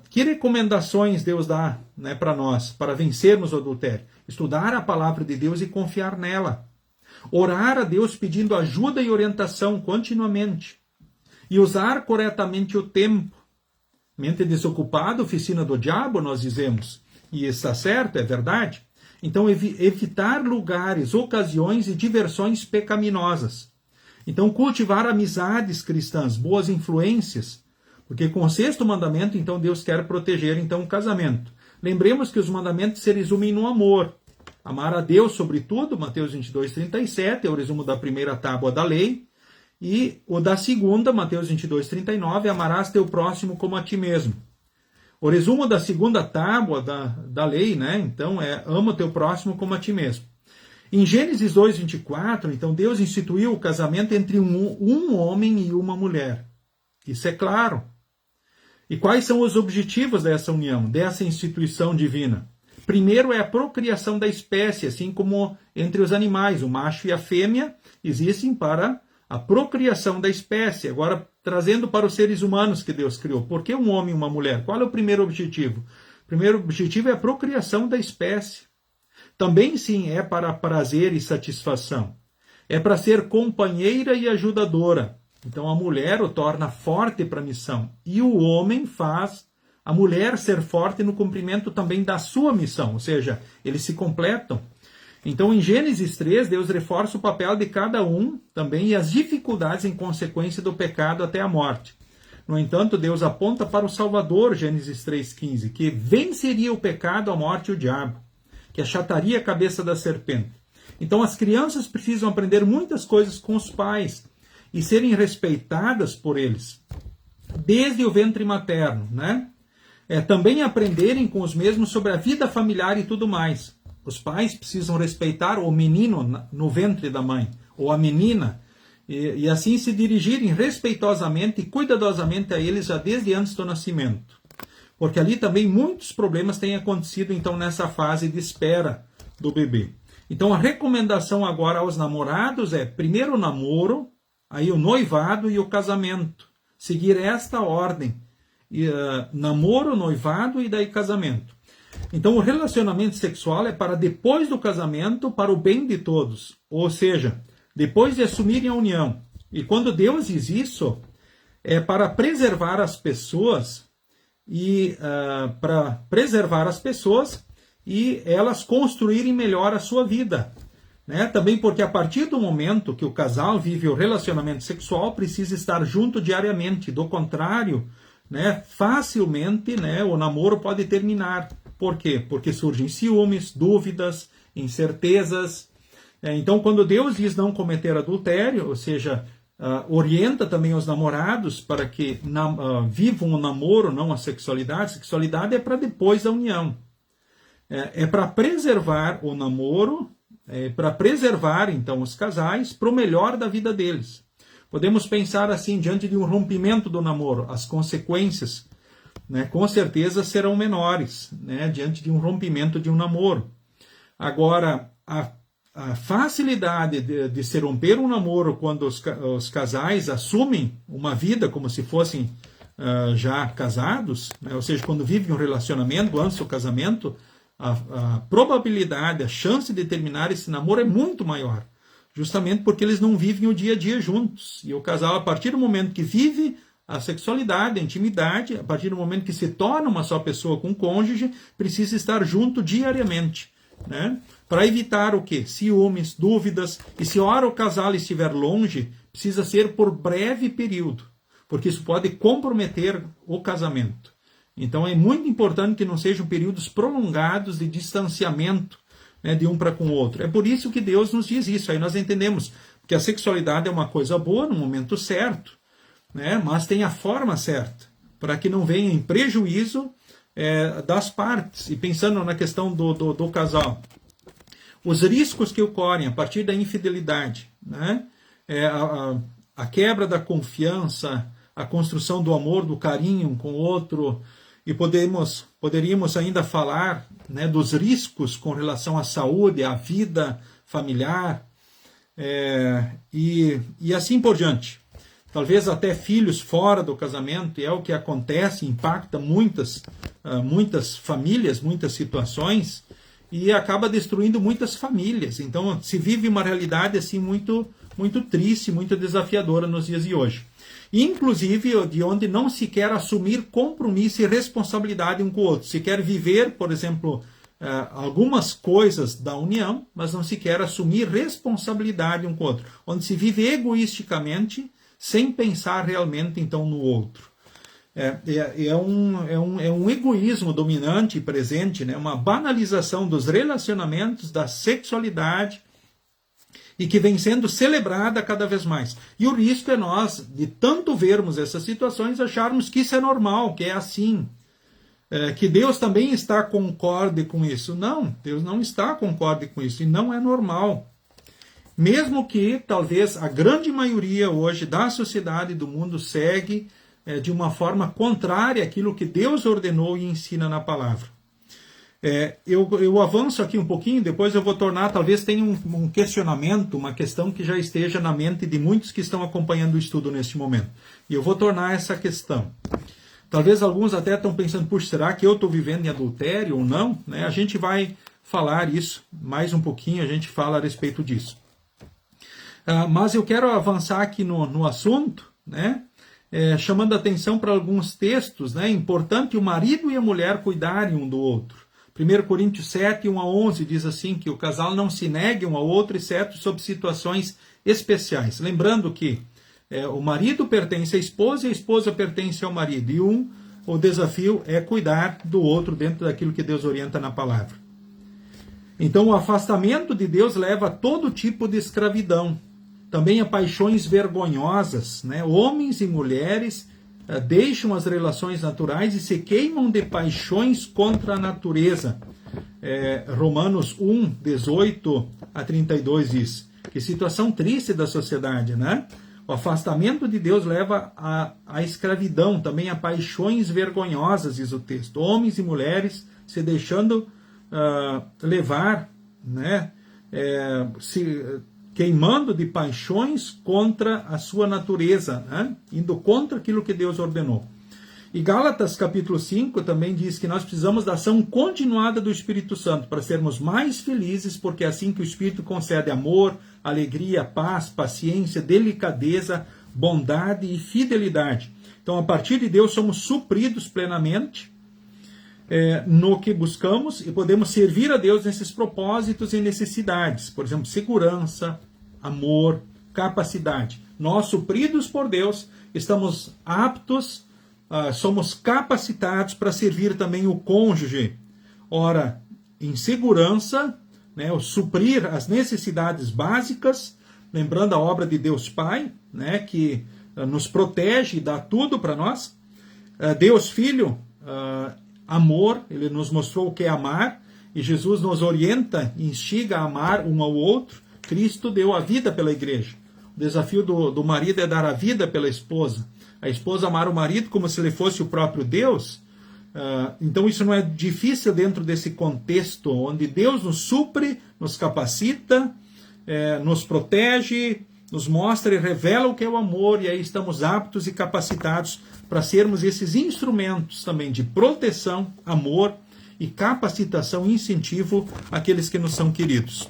que recomendações Deus dá, né, para nós, para vencermos o adultério? Estudar a palavra de Deus e confiar nela. Orar a Deus pedindo ajuda e orientação continuamente. E usar corretamente o tempo. Mente desocupada, oficina do diabo, nós dizemos. E está certo, é verdade. Então, evitar lugares, ocasiões e diversões pecaminosas. Então, cultivar amizades cristãs, boas influências. Porque com o 6º mandamento, então, Deus quer proteger, então, o casamento. Lembremos que os mandamentos se resumem no amor. Amar a Deus sobre tudo, Mateus 22:37, é o resumo da primeira tábua da lei. E o da segunda, Mateus 22:39, amarás teu próximo como a ti mesmo. O resumo da segunda tábua da lei, né? Então, ama teu próximo como a ti mesmo. Em Gênesis 2:24, então, Deus instituiu o casamento entre um homem e uma mulher. Isso é claro. E quais são os objetivos dessa união, dessa instituição divina? Primeiro é a procriação da espécie, assim como entre os animais, o macho e a fêmea existem para a procriação da espécie. Agora, trazendo para os seres humanos que Deus criou. Por que um homem e uma mulher? Qual é o primeiro objetivo? O primeiro objetivo é a procriação da espécie. Também, sim, é para prazer e satisfação. É para ser companheira e ajudadora. Então, a mulher o torna forte para a missão. E o homem faz a mulher ser forte no cumprimento também da sua missão. Ou seja, eles se completam. Então, em Gênesis 3, Deus reforça o papel de cada um também e as dificuldades em consequência do pecado até a morte. No entanto, Deus aponta para o Salvador, Gênesis 3,15, que venceria o pecado, a morte e o diabo, que achataria a cabeça da serpente. Então, as crianças precisam aprender muitas coisas com os pais e serem respeitadas por eles, desde o ventre materno, né? Também aprenderem com os mesmos sobre a vida familiar e tudo mais. Os pais precisam respeitar o menino no ventre da mãe, ou a menina, e assim se dirigirem respeitosamente e cuidadosamente a eles já desde antes do nascimento. Porque ali também muitos problemas têm acontecido, então, nessa fase de espera do bebê. Então, a recomendação agora aos namorados é, primeiro o namoro, aí o noivado e o casamento. Seguir esta ordem. Namoro, noivado e daí casamento. Então, o relacionamento sexual é para depois do casamento, para o bem de todos. Ou seja, depois de assumirem a união. E quando Deus diz isso, é para preservar as pessoas e elas construírem melhor a sua vida. Né? Também porque a partir do momento que o casal vive o relacionamento sexual, precisa estar junto diariamente. Do contrário, né, facilmente, né, o namoro pode terminar. Por quê? Porque surgem ciúmes, dúvidas, incertezas. Então, quando Deus diz não cometer adultério, ou seja, orienta também os namorados para que vivam o namoro, não a sexualidade. Sexualidade é para depois da união. É para preservar o namoro, para preservar, então, os casais para o melhor da vida deles. Podemos pensar assim, diante de um rompimento do namoro, as consequências, né, com certeza serão menores, né, diante de um rompimento de um namoro. Agora, a facilidade de se romper um namoro quando os casais assumem uma vida como se fossem já casados, né, ou seja, quando vivem um relacionamento antes do casamento, a probabilidade, a chance de terminar esse namoro é muito maior, justamente porque eles não vivem o dia a dia juntos. E o casal, a partir do momento que vive a sexualidade, a intimidade, a partir do momento que se torna uma só pessoa com o cônjuge, precisa estar junto diariamente, né? Para evitar o quê? Ciúmes, dúvidas, e se ora o casal estiver longe, precisa ser por breve período, porque isso pode comprometer o casamento. Então é muito importante que não sejam períodos prolongados de distanciamento, né, de um para com o outro. É por isso que Deus nos diz isso. Aí nós entendemos que a sexualidade é uma coisa boa no momento certo, né, mas tem a forma certa, para que não venha em prejuízo das partes. E pensando na questão do casal, os riscos que ocorrem a partir da infidelidade, né, a quebra da confiança, a construção do amor, do carinho um com o outro, e poderíamos ainda falar, né, dos riscos com relação à saúde, à vida familiar, e assim por diante. Talvez até filhos fora do casamento, e é o que acontece, impacta muitas famílias, muitas situações, e acaba destruindo muitas famílias. Então se vive uma realidade assim muito, muito triste, muito desafiadora nos dias de hoje. Inclusive de onde não se quer assumir compromisso e responsabilidade um com o outro. Se quer viver, por exemplo, algumas coisas da união, mas não se quer assumir responsabilidade um com o outro. Onde se vive egoisticamente, sem pensar realmente então no outro. É um egoísmo dominante e presente, né? Uma banalização dos relacionamentos, da sexualidade, e que vem sendo celebrada cada vez mais. E o risco é nós, de tanto vermos essas situações, acharmos que isso é normal, que é assim. Que Deus também está concorde com isso. Não, Deus não está concorde com isso, e não é normal. Mesmo que, talvez, a grande maioria hoje da sociedade do mundo segue de uma forma contrária àquilo que Deus ordenou e ensina na palavra. Eu avanço aqui um pouquinho, depois eu vou tornar, talvez tenha um questionamento, uma questão que já esteja na mente de muitos que estão acompanhando o estudo neste momento. E eu vou tornar essa questão. Talvez alguns até estão pensando, puxa, será que eu estou vivendo em adultério ou não? Né? A gente vai falar isso mais um pouquinho, a gente fala a respeito disso. Mas eu quero avançar aqui no assunto, né? Chamando a atenção para alguns textos, né? É importante o marido e a mulher cuidarem um do outro. 1 Coríntios 7, 1 a 11 diz assim, que o casal não se negue um ao outro, exceto sob situações especiais. Lembrando que o marido pertence à esposa e a esposa pertence ao marido. E o desafio é cuidar do outro dentro daquilo que Deus orienta na palavra. Então o afastamento de Deus leva a todo tipo de escravidão. Também a paixões vergonhosas, né? Homens e mulheres deixam as relações naturais e se queimam de paixões contra a natureza. Romanos 1, 18 a 32 diz. Que situação triste da sociedade, né? O afastamento de Deus leva à escravidão, também a paixões vergonhosas, diz o texto. Homens e mulheres se deixando levar, né? Queimando de paixões contra a sua natureza, né? Indo contra aquilo que Deus ordenou. E Gálatas capítulo 5 também diz que nós precisamos da ação continuada do Espírito Santo para sermos mais felizes, porque é assim que o Espírito concede amor, alegria, paz, paciência, delicadeza, bondade e fidelidade. Então, a partir de Deus, somos supridos plenamente no que buscamos e podemos servir a Deus nesses propósitos e necessidades. Por exemplo, segurança, amor, capacidade. Nós, supridos por Deus, estamos aptos, somos capacitados para servir também o cônjuge. Ora, em segurança, né, o suprir as necessidades básicas, lembrando a obra de Deus Pai, né, que nos protege e dá tudo para nós. Deus Filho, amor, ele nos mostrou o que é amar, e Jesus nos orienta, instiga a amar um ao outro. Cristo deu a vida pela igreja. O desafio do marido é dar a vida pela esposa. A esposa amar o marido como se ele fosse o próprio Deus. Então isso não é difícil dentro desse contexto onde Deus nos supre, nos capacita, nos protege, nos mostra e revela o que é o amor, e aí estamos aptos e capacitados para sermos esses instrumentos também de proteção, amor e capacitação e incentivo àqueles que nos são queridos.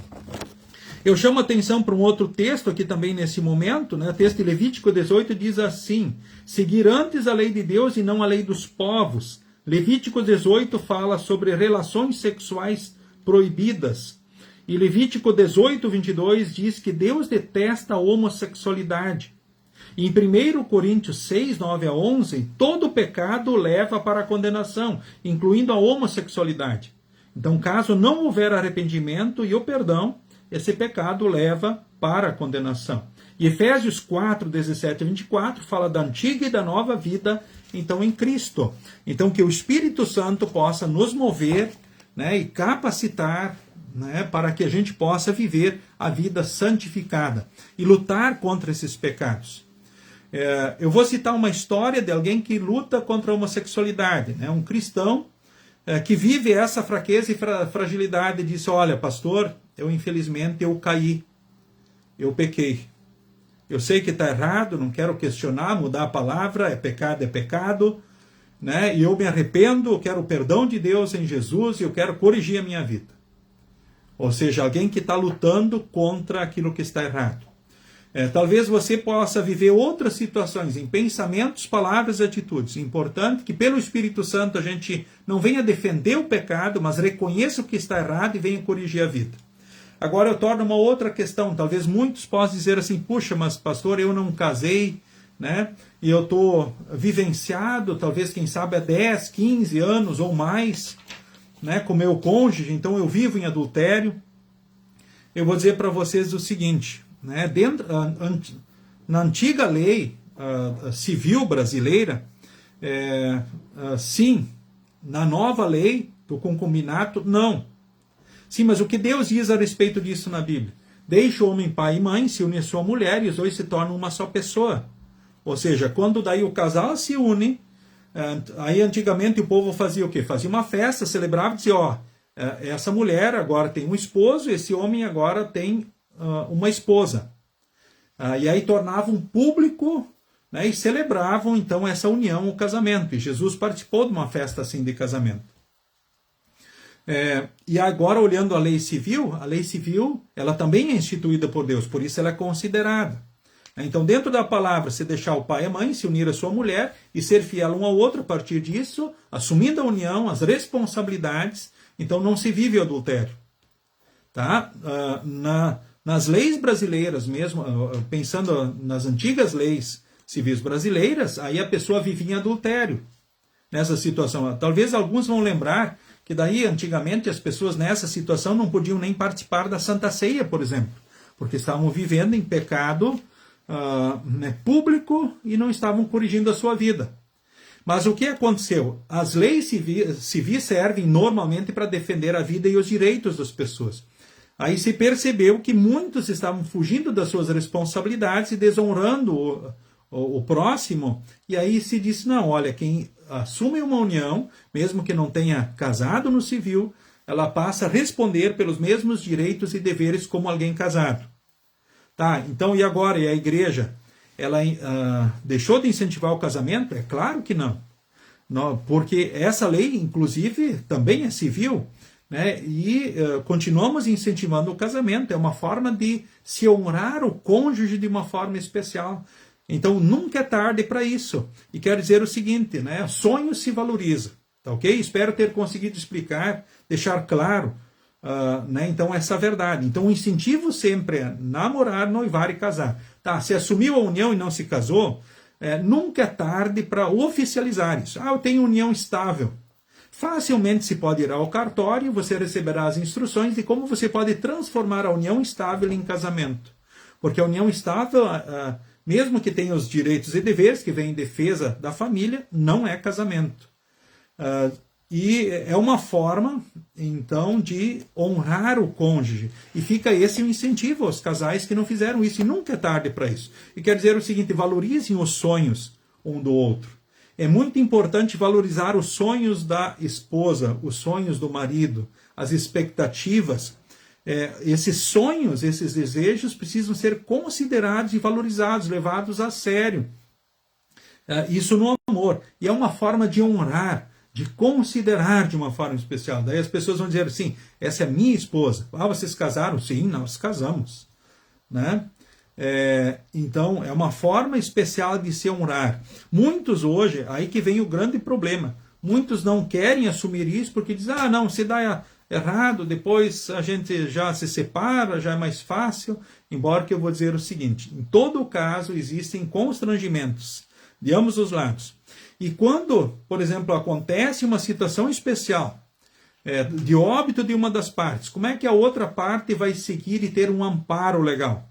Eu chamo a atenção para um outro texto aqui também nesse momento, né? O texto de Levítico 18 diz assim: seguir antes a lei de Deus e não a lei dos povos. Levítico 18 fala sobre relações sexuais proibidas. E Levítico 18, 22 diz que Deus detesta a homossexualidade. Em 1 Coríntios 6, 9 a 11, todo pecado leva para a condenação, incluindo a homossexualidade. Então, caso não houver arrependimento e o perdão, esse pecado leva para a condenação. E Efésios 4, 17 a 24 fala da antiga e da nova vida, então, em Cristo. Então, que o Espírito Santo possa nos mover, né, e capacitar, né, para que a gente possa viver a vida santificada e lutar contra esses pecados. Eu vou citar uma história de alguém que luta contra a homossexualidade, né, um cristão que vive essa fraqueza e fragilidade, e disse: olha, pastor, infelizmente eu caí, eu pequei. Eu sei que está errado, não quero questionar, mudar a palavra, é pecado, né? E eu me arrependo, eu quero o perdão de Deus em Jesus e eu quero corrigir a minha vida. Ou seja, alguém que está lutando contra aquilo que está errado. Talvez você possa viver outras situações em pensamentos, palavras e atitudes. É importante que pelo Espírito Santo a gente não venha defender o pecado, mas reconheça o que está errado e venha corrigir a vida. Agora eu torno uma outra questão. Talvez muitos possam dizer assim: puxa, mas pastor, eu não casei, né? E eu estou vivenciado, talvez, quem sabe, há 10, 15 anos ou mais, né, com meu cônjuge, então eu vivo em adultério. Eu vou dizer para vocês o seguinte, né, na antiga lei civil brasileira, sim. Na nova lei do concubinato, não. Sim, mas o que Deus diz a respeito disso na Bíblia? Deixa o homem pai e mãe, se une a sua mulher e os dois se tornam uma só pessoa. Ou seja, quando daí o casal se une, aí antigamente o povo fazia o quê? Fazia uma festa, celebrava e dizia: ó, essa mulher agora tem um esposo, esse homem agora tem uma esposa. E aí tornavam público, né, e celebravam então essa união, o casamento. E Jesus participou de uma festa assim de casamento. E agora, olhando a lei civil ela também é instituída por Deus, por isso ela é considerada. Então, dentro da palavra, se deixar o pai e a mãe, se unir a sua mulher e ser fiel um ao outro, a partir disso, assumindo a união, as responsabilidades, então não se vive o adultério. Tá? Nas leis brasileiras mesmo, pensando nas antigas leis civis brasileiras, aí a pessoa vivia em adultério nessa situação. Talvez alguns vão lembrar que daí, antigamente, as pessoas nessa situação não podiam nem participar da Santa Ceia, por exemplo, porque estavam vivendo em pecado público e não estavam corrigindo a sua vida. Mas o que aconteceu? As leis civis servem normalmente para defender a vida e os direitos das pessoas. Aí se percebeu que muitos estavam fugindo das suas responsabilidades e desonrando o próximo, e aí se disse: não, olha, quem assume uma união, mesmo que não tenha casado no civil, ela passa a responder pelos mesmos direitos e deveres como alguém casado. Tá, então e agora? E a igreja, ela deixou de incentivar o casamento? É claro que não. Porque essa lei, inclusive, também é civil, né? E continuamos incentivando o casamento. É uma forma de se honrar o cônjuge de uma forma especial. Então, nunca é tarde para isso. E quero dizer o seguinte, né? Sonho se valoriza, tá ok? Espero ter conseguido explicar, deixar claro, né? Então, essa verdade. Então, o incentivo sempre é namorar, noivar e casar. Tá? Se assumiu a união e não se casou, nunca é tarde para oficializar isso. Eu tenho união estável. Facilmente se pode ir ao cartório, você receberá as instruções de como você pode transformar a união estável em casamento. Porque a união estável, mesmo que tenha os direitos e deveres que vêm em defesa da família, não é casamento. E é uma forma, então, de honrar o cônjuge. E fica esse um incentivo aos casais que não fizeram isso. E nunca é tarde para isso. E quer dizer o seguinte, valorizem os sonhos um do outro. É muito importante valorizar os sonhos da esposa, os sonhos do marido, as expectativas. Esses sonhos, esses desejos precisam ser considerados e valorizados, levados a sério. Isso no amor. E é uma forma de honrar, de considerar de uma forma especial. Daí as pessoas vão dizer assim, essa é minha esposa. Ah, vocês casaram? Sim, nós casamos. Né? Então, é uma forma especial de se honrar. Muitos hoje, aí que vem o grande problema, muitos não querem assumir isso porque dizem, não, se dá errado, depois a gente já se separa, já é mais fácil. Embora que eu vou dizer o seguinte, em todo caso existem constrangimentos de ambos os lados. E quando, por exemplo, acontece uma situação especial de óbito de uma das partes, como é que a outra parte vai seguir e ter um amparo legal?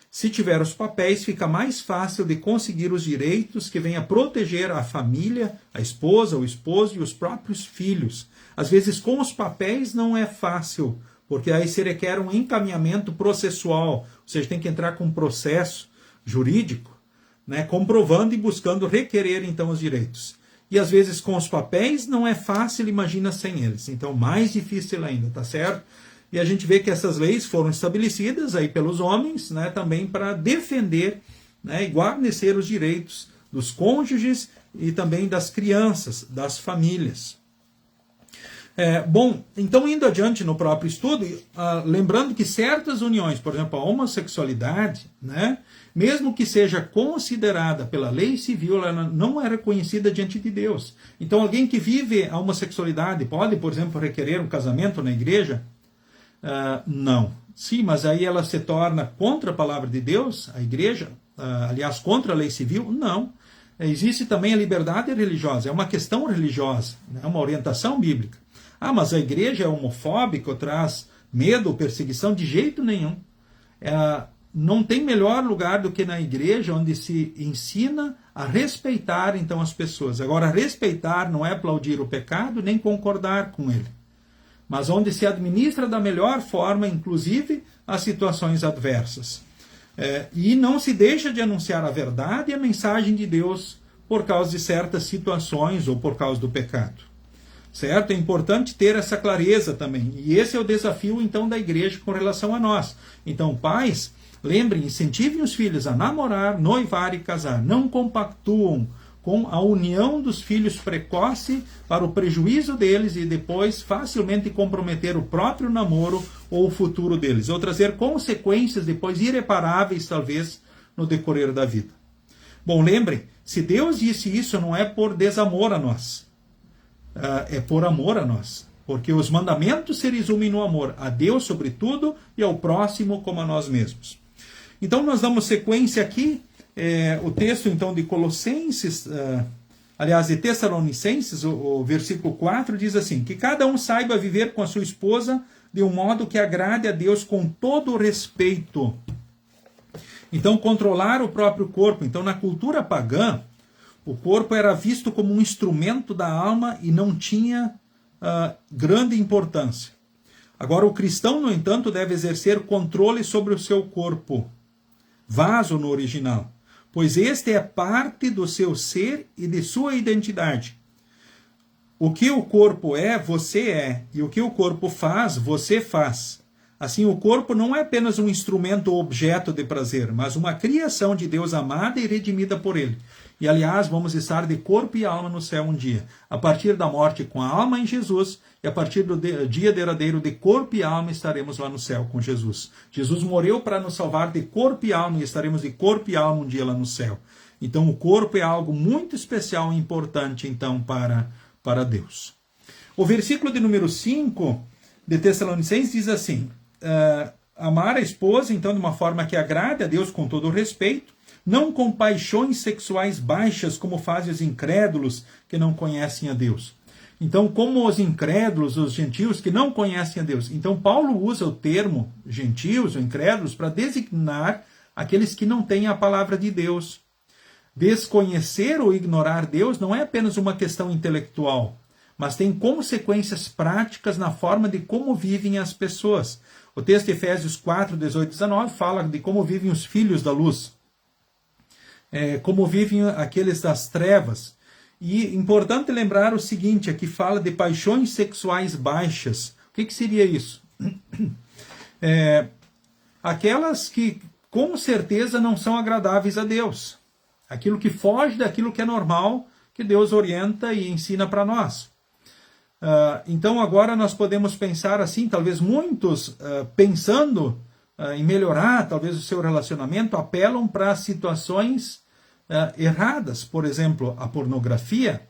Se tiver os papéis, fica mais fácil de conseguir os direitos que venham a proteger a família, a esposa, o esposo e os próprios filhos. Às vezes, com os papéis não é fácil, porque aí se requer um encaminhamento processual, ou seja, tem que entrar com um processo jurídico, né, comprovando e buscando requerer então os direitos. E às vezes com os papéis não é fácil, imagina sem eles. Então mais difícil ainda, tá certo? E a gente vê que essas leis foram estabelecidas aí pelos homens, né, também para defender, né, e guarnecer os direitos dos cônjuges e também das crianças, das famílias. Bom, então indo adiante no próprio estudo, lembrando que certas uniões, por exemplo, a homossexualidade, né, mesmo que seja considerada pela lei civil, ela não é reconhecida diante de Deus. Então alguém que vive a homossexualidade pode, por exemplo, requerer um casamento na igreja? Não. Sim, mas aí ela se torna contra a palavra de Deus, a igreja, aliás, contra a lei civil? Não. Existe também a liberdade religiosa, é uma questão religiosa, é uma orientação bíblica. Mas a igreja é homofóbica, ou traz medo ou perseguição? De jeito nenhum. Não tem melhor lugar do que na igreja, onde se ensina a respeitar então as pessoas. Agora, respeitar não é aplaudir o pecado, nem concordar com ele, mas onde se administra da melhor forma, inclusive, as situações adversas. E não se deixa de anunciar a verdade e a mensagem de Deus por causa de certas situações ou por causa do pecado. Certo? É importante ter essa clareza também. E esse é o desafio, então, da igreja com relação a nós. Então, pais, lembrem, incentivem os filhos a namorar, noivar e casar. Não compactuam com a união dos filhos precoce para o prejuízo deles e depois facilmente comprometer o próprio namoro ou o futuro deles. Ou trazer consequências depois irreparáveis, talvez, no decorrer da vida. Bom, lembrem, se Deus disse isso, não é por desamor a nós. É por amor a nós, porque os mandamentos se resumem no amor a Deus sobre tudo e ao próximo como a nós mesmos. Então nós damos sequência aqui, o texto então de Colossenses, aliás de Tessalonicenses, o versículo 4 diz assim, que cada um saiba viver com a sua esposa de um modo que agrade a Deus com todo o respeito. Então controlar o próprio corpo. Então na cultura pagã, o corpo era visto como um instrumento da alma e não tinha grande importância. Agora, o cristão, no entanto, deve exercer controle sobre o seu corpo, vaso no original, pois este é parte do seu ser e de sua identidade. O que o corpo é, você é, e o que o corpo faz, você faz. Assim, o corpo não é apenas um instrumento ou objeto de prazer, mas uma criação de Deus amada e redimida por Ele. E, aliás, vamos estar de corpo e alma no céu um dia, a partir da morte com a alma em Jesus, e a partir do dia derradeiro de corpo e alma estaremos lá no céu com Jesus. Jesus morreu para nos salvar de corpo e alma, e estaremos de corpo e alma um dia lá no céu. Então, o corpo é algo muito especial e importante, então, para Deus. O versículo de número 5 de Tessalonicenses diz assim, amar a esposa, então, de uma forma que agrade a Deus com todo o respeito, não com paixões sexuais baixas, como fazem os incrédulos que não conhecem a Deus. Então, como os incrédulos, os gentios que não conhecem a Deus. Então, Paulo usa o termo gentios ou incrédulos para designar aqueles que não têm a palavra de Deus. Desconhecer ou ignorar Deus não é apenas uma questão intelectual, mas tem consequências práticas na forma de como vivem as pessoas. O texto de Efésios 4, 18 e 19 fala de como vivem os filhos da luz, como vivem aqueles das trevas. E importante lembrar o seguinte, aqui fala de paixões sexuais baixas. O que seria isso? Aquelas que com certeza não são agradáveis a Deus. Aquilo que foge daquilo que é normal, que Deus orienta e ensina para nós. Então agora nós podemos pensar assim, talvez muitos pensando em melhorar talvez o seu relacionamento, apelam para situações erradas, por exemplo, a pornografia,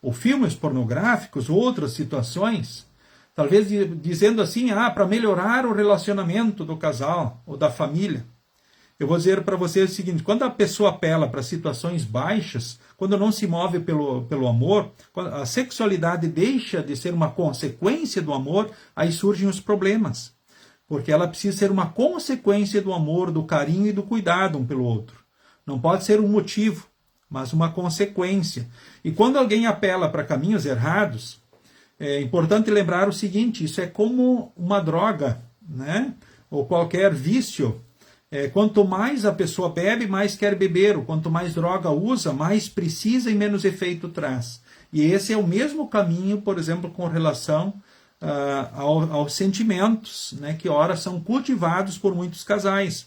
ou filmes pornográficos, ou outras situações, talvez dizendo assim, para melhorar o relacionamento do casal ou da família. Eu vou dizer para vocês o seguinte, quando a pessoa apela para situações baixas, quando não se move pelo amor, quando a sexualidade deixa de ser uma consequência do amor, aí surgem os problemas. Porque ela precisa ser uma consequência do amor, do carinho e do cuidado um pelo outro. Não pode ser um motivo, mas uma consequência. E quando alguém apela para caminhos errados, é importante lembrar o seguinte, isso é como uma droga, né? Ou qualquer vício. Quanto mais a pessoa bebe, mais quer beber. Ou quanto mais droga usa, mais precisa e menos efeito traz. E esse é o mesmo caminho, por exemplo, com relação aos sentimentos, né, que ora são cultivados por muitos casais.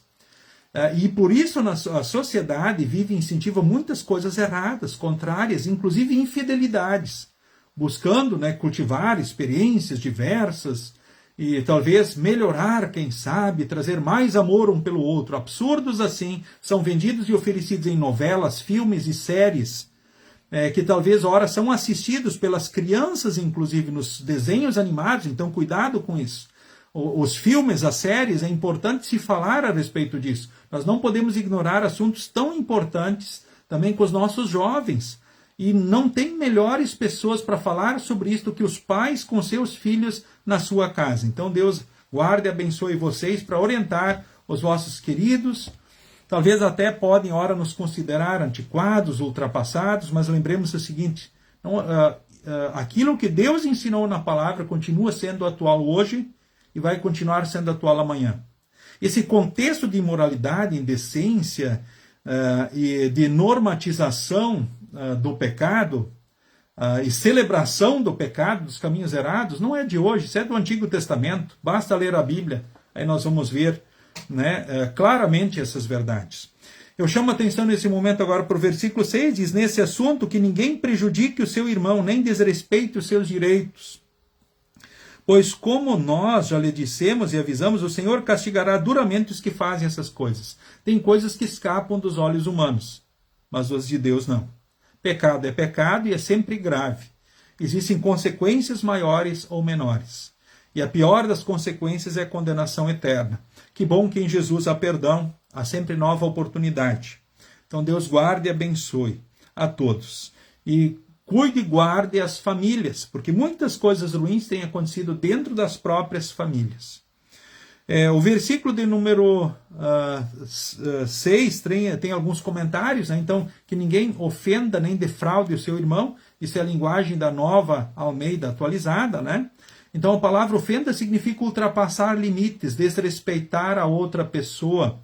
E por isso a sociedade vive e incentiva muitas coisas erradas, contrárias, inclusive infidelidades, buscando, né, cultivar experiências diversas, e talvez melhorar, quem sabe, trazer mais amor um pelo outro. Absurdos assim são vendidos e oferecidos em novelas, filmes e séries, que talvez, ora, são assistidos pelas crianças, inclusive nos desenhos animados, então cuidado com isso. Os filmes, as séries, é importante se falar a respeito disso. Nós não podemos ignorar assuntos tão importantes também com os nossos jovens. E não tem melhores pessoas para falar sobre isso do que os pais com seus filhos na sua casa. Então Deus guarde e abençoe vocês para orientar os vossos queridos. Talvez até podem, ora, nos considerar antiquados, ultrapassados, mas lembremos o seguinte, aquilo que Deus ensinou na palavra continua sendo atual hoje e vai continuar sendo atual amanhã. Esse contexto de imoralidade, indecência e de normatização do pecado e celebração do pecado, dos caminhos errados, não é de hoje, isso é do Antigo Testamento. Basta ler a Bíblia, aí nós vamos ver, né, claramente essas verdades. Eu chamo a atenção nesse momento agora para o versículo 6, diz, nesse assunto, que ninguém prejudique o seu irmão, nem desrespeite os seus direitos. Pois como nós já lhe dissemos e avisamos, o Senhor castigará duramente os que fazem essas coisas. Tem coisas que escapam dos olhos humanos, mas os de Deus não. Pecado é pecado e é sempre grave. Existem consequências maiores ou menores. E a pior das consequências é a condenação eterna. Que bom que em Jesus há perdão, há sempre nova oportunidade. Então Deus guarde e abençoe a todos. E cuide e guarde as famílias, porque muitas coisas ruins têm acontecido dentro das próprias famílias. O versículo de número 6 tem alguns comentários, né? Então, que ninguém ofenda nem defraude o seu irmão. Isso é a linguagem da Nova Almeida atualizada, né? Então, a palavra ofenda significa ultrapassar limites, desrespeitar a outra pessoa.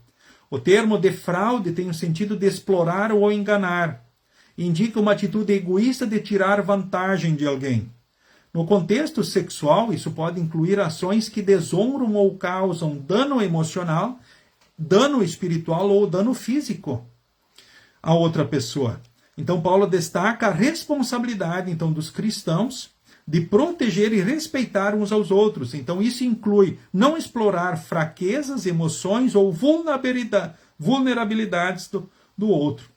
O termo defraude tem o sentido de explorar ou enganar. Indica uma atitude egoísta de tirar vantagem de alguém. No contexto sexual, isso pode incluir ações que desonram ou causam dano emocional, dano espiritual ou dano físico a outra pessoa. Então, Paulo destaca a responsabilidade, então, dos cristãos de proteger e respeitar uns aos outros. Então, isso inclui não explorar fraquezas, emoções ou vulnerabilidades do outro,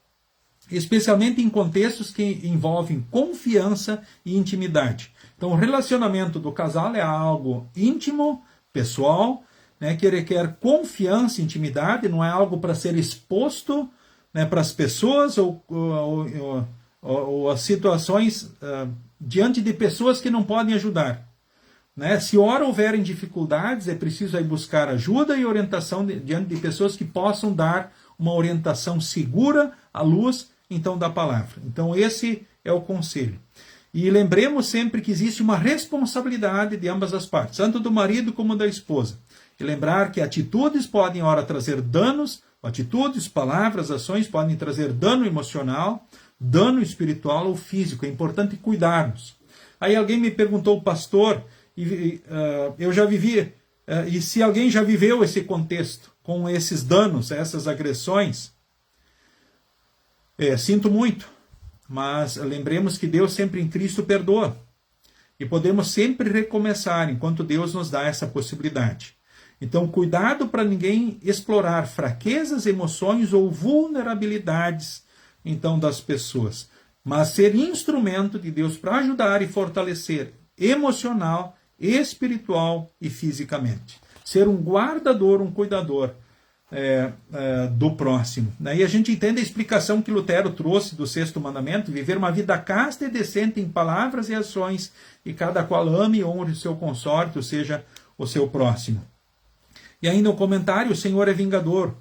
especialmente em contextos que envolvem confiança e intimidade. Então, o relacionamento do casal é algo íntimo, pessoal, né, que requer confiança e intimidade, não é algo para ser exposto, né, para as pessoas ou as situações diante de pessoas que não podem ajudar. Né? Se ora houverem dificuldades, é preciso aí buscar ajuda e orientação diante de pessoas que possam dar uma orientação segura à luz, então, da palavra. Então, esse é o conselho. E lembremos sempre que existe uma responsabilidade de ambas as partes, tanto do marido como da esposa. E lembrar que atitudes podem, ora, trazer danos, atitudes, palavras, ações podem trazer dano emocional, dano espiritual ou físico. É importante cuidarmos. Aí alguém me perguntou, pastor, eu já vivi, e se alguém já viveu esse contexto, com esses danos, essas agressões, sinto muito, mas lembremos que Deus sempre em Cristo perdoa. E podemos sempre recomeçar enquanto Deus nos dá essa possibilidade. Então, cuidado para ninguém explorar fraquezas, emoções ou vulnerabilidades então das pessoas, mas ser instrumento de Deus para ajudar e fortalecer emocional, espiritual e fisicamente. Ser um guardador, um cuidador do próximo. E a gente entende a explicação que Lutero trouxe do 6º mandamento, viver uma vida casta e decente em palavras e ações, e cada qual ame e honre o seu consorte, ou seja, o seu próximo. E ainda o comentário, o Senhor é vingador.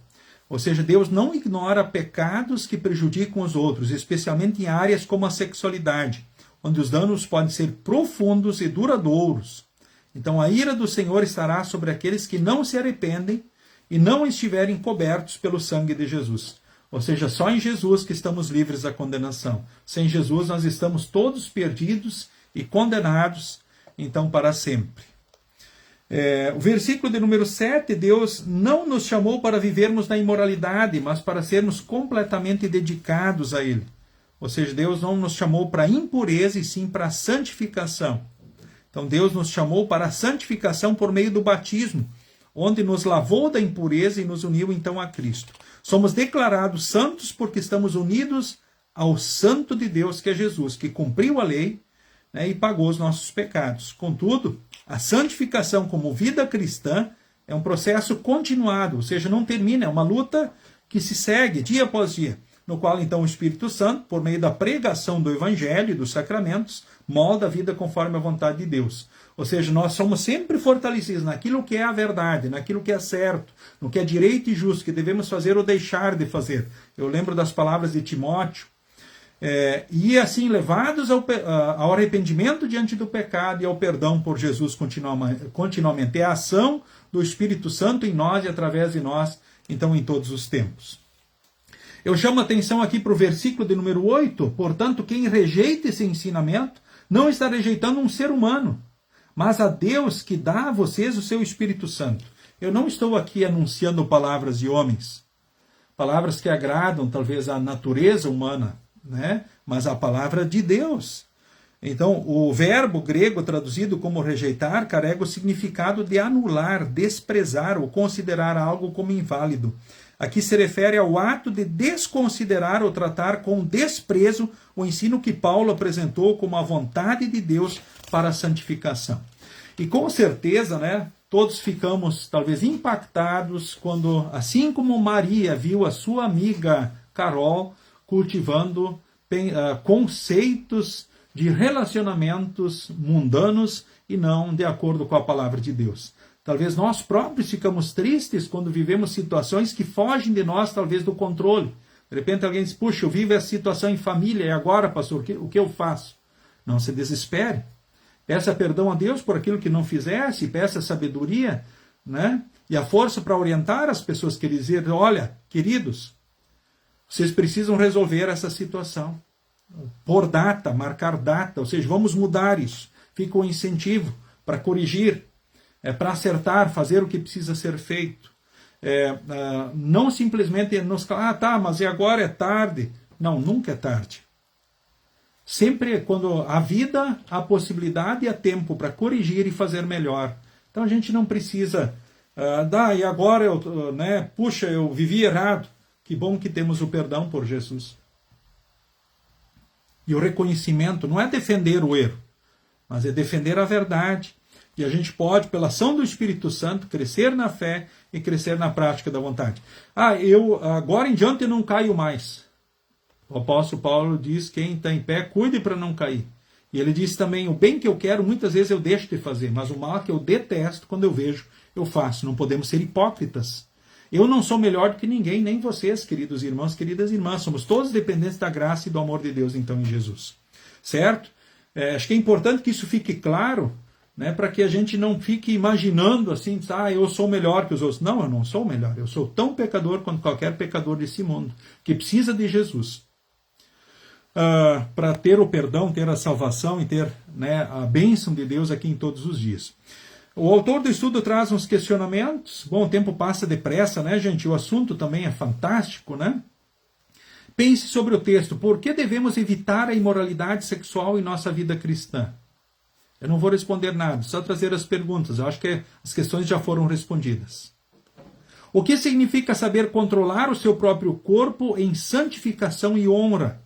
Ou seja, Deus não ignora pecados que prejudicam os outros, especialmente em áreas como a sexualidade, onde os danos podem ser profundos e duradouros. Então a ira do Senhor estará sobre aqueles que não se arrependem e não estiverem cobertos pelo sangue de Jesus. Ou seja, só em Jesus que estamos livres da condenação. Sem Jesus nós estamos todos perdidos e condenados, então, para sempre. O versículo de número 7, Deus não nos chamou para vivermos na imoralidade, mas para sermos completamente dedicados a Ele. Ou seja, Deus não nos chamou para a impureza, e sim para a santificação. Então Deus nos chamou para a santificação por meio do batismo, onde nos lavou da impureza e nos uniu então a Cristo. Somos declarados santos porque estamos unidos ao Santo de Deus, que é Jesus, que cumpriu a lei, e pagou os nossos pecados. Contudo, a santificação como vida cristã é um processo continuado, ou seja, não termina, é uma luta que se segue dia após dia, no qual então o Espírito Santo, por meio da pregação do Evangelho e dos sacramentos, molda a vida conforme a vontade de Deus. Ou seja, nós somos sempre fortalecidos naquilo que é a verdade, naquilo que é certo, no que é direito e justo, que devemos fazer ou deixar de fazer. Eu lembro das palavras de Timóteo, e assim levados ao arrependimento diante do pecado e ao perdão por Jesus continuamente. É a ação do Espírito Santo em nós e através de nós, então em todos os tempos. Eu chamo a atenção aqui para o versículo de número 8, portanto, quem rejeita esse ensinamento não está rejeitando um ser humano, mas a Deus que dá a vocês o seu Espírito Santo. Eu não estou aqui anunciando palavras de homens, palavras que agradam talvez à natureza humana, mas a palavra de Deus. Então, o verbo grego traduzido como rejeitar carrega o significado de anular, desprezar ou considerar algo como inválido. Aqui se refere ao ato de desconsiderar ou tratar com desprezo o ensino que Paulo apresentou como a vontade de Deus para a santificação. E com certeza, todos ficamos talvez impactados quando, assim como Maria viu a sua amiga Carol cultivando conceitos de relacionamentos mundanos e não de acordo com a palavra de Deus. Talvez nós próprios ficamos tristes quando vivemos situações que fogem de nós, talvez do controle. De repente alguém diz, puxa, eu vivo essa situação em família, e agora, pastor, o que eu faço? Não se desespere. Peça perdão a Deus por aquilo que não fizesse, peça sabedoria, e a força para orientar as pessoas que dizer, olha, queridos, vocês precisam resolver essa situação. Por data, marcar data, ou seja, vamos mudar isso. Fica um incentivo para corrigir, para acertar, fazer o que precisa ser feito. Não simplesmente nos mas e agora é tarde. Não, nunca é tarde. Sempre quando há vida, há possibilidade e há tempo para corrigir e fazer melhor. Então a gente não precisa, e agora puxa, eu vivi errado. Que bom que temos o perdão por Jesus. E o reconhecimento não é defender o erro, mas é defender a verdade. E a gente pode, pela ação do Espírito Santo, crescer na fé e crescer na prática da vontade. Eu agora em diante não caio mais. O apóstolo Paulo diz, quem está em pé, cuide para não cair. E ele diz também, o bem que eu quero, muitas vezes eu deixo de fazer, mas o mal que eu detesto, quando eu vejo, eu faço. Não podemos ser hipócritas. Eu não sou melhor do que ninguém, nem vocês, queridos irmãos, queridas irmãs. Somos todos dependentes da graça e do amor de Deus, então, em Jesus. Certo? Acho que é importante que isso fique claro, né, para que a gente não fique imaginando assim, eu sou melhor que os outros. Não, eu não sou melhor. Eu sou tão pecador quanto qualquer pecador desse mundo, que precisa de Jesus para ter o perdão, ter a salvação e ter, né, a bênção de Deus aqui em todos os dias. O autor do estudo traz uns questionamentos. Bom, o tempo passa depressa, né, gente? O assunto também é fantástico, né? Pense sobre o texto. Por que devemos evitar a imoralidade sexual em nossa vida cristã? Eu não vou responder nada, só trazer as perguntas. Eu acho que as questões já foram respondidas. O que significa saber controlar o seu próprio corpo em santificação e honra?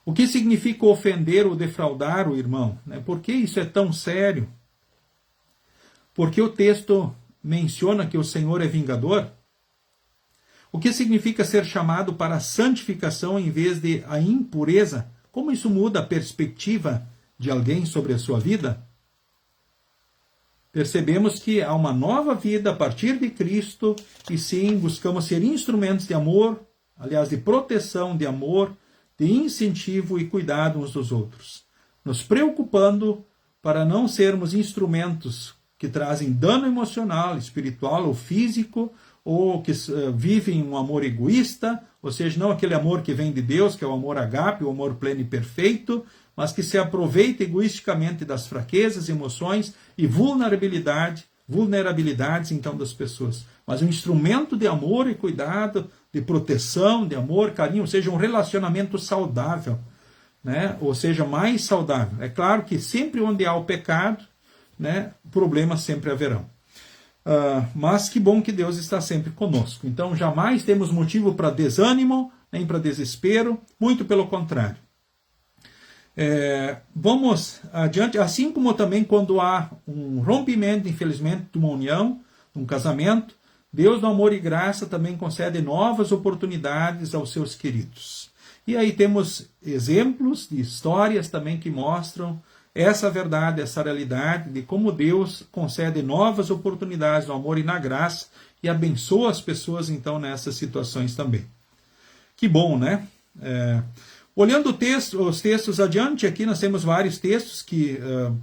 O que significa ofender ou defraudar o irmão? Por que isso é tão sério? Porque o texto menciona que o Senhor é vingador? O que significa ser chamado para a santificação em vez de a impureza? Como isso muda a perspectiva de alguém sobre a sua vida? Percebemos que há uma nova vida a partir de Cristo e sim, buscamos ser instrumentos de amor, aliás, de proteção, de amor, de incentivo e cuidado uns dos outros, nos preocupando para não sermos instrumentos que trazem dano emocional, espiritual ou físico, ou que vivem um amor egoísta, ou seja, não aquele amor que vem de Deus, que é o amor agape, o amor pleno e perfeito, mas que se aproveita egoisticamente das fraquezas, emoções e vulnerabilidades então das pessoas. Mas um instrumento de amor e cuidado, de proteção, de amor, carinho, ou seja, um relacionamento saudável, né? Ou seja, mais saudável. É claro que sempre onde há o pecado, né, problemas sempre haverão. Mas que bom que Deus está sempre conosco. Então jamais temos motivo para desânimo, nem para desespero, muito pelo contrário. Vamos adiante, assim como também quando há um rompimento, infelizmente, de uma união, de um casamento, Deus no amor e graça também concede novas oportunidades aos seus queridos. E aí temos exemplos de histórias também que mostram essa verdade, essa realidade de como Deus concede novas oportunidades no amor e na graça e abençoa as pessoas então nessas situações também. Que bom, né? Olhando os textos adiante, aqui nós temos vários textos que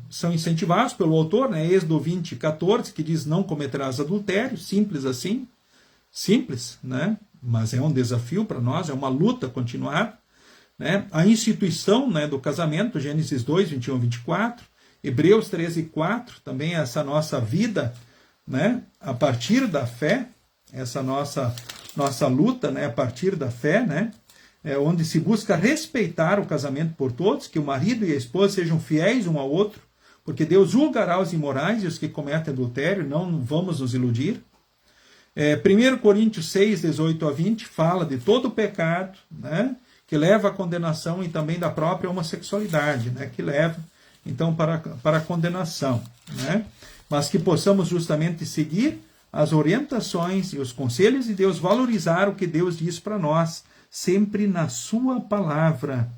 são incentivados pelo autor, né? Êxodo 20, 14, que diz não cometerás adultério, simples assim, simples, né? Mas é um desafio para nós, é uma luta continuar, né? A instituição, né, do casamento, Gênesis 2, 21 a 24, Hebreus 13, 4, também essa nossa vida, né, a partir da fé, essa nossa luta, né, a partir da fé, né? Onde se busca respeitar o casamento por todos, que o marido e a esposa sejam fiéis um ao outro, porque Deus julgará os imorais e os que cometem adultério, não vamos nos iludir. 1 Coríntios 6, 18 a 20, fala de todo o pecado, né, que leva à condenação e também da própria homossexualidade, né, que leva então para a condenação, né, mas que possamos justamente seguir as orientações e os conselhos de Deus, valorizar o que Deus diz para nós, sempre na sua palavra.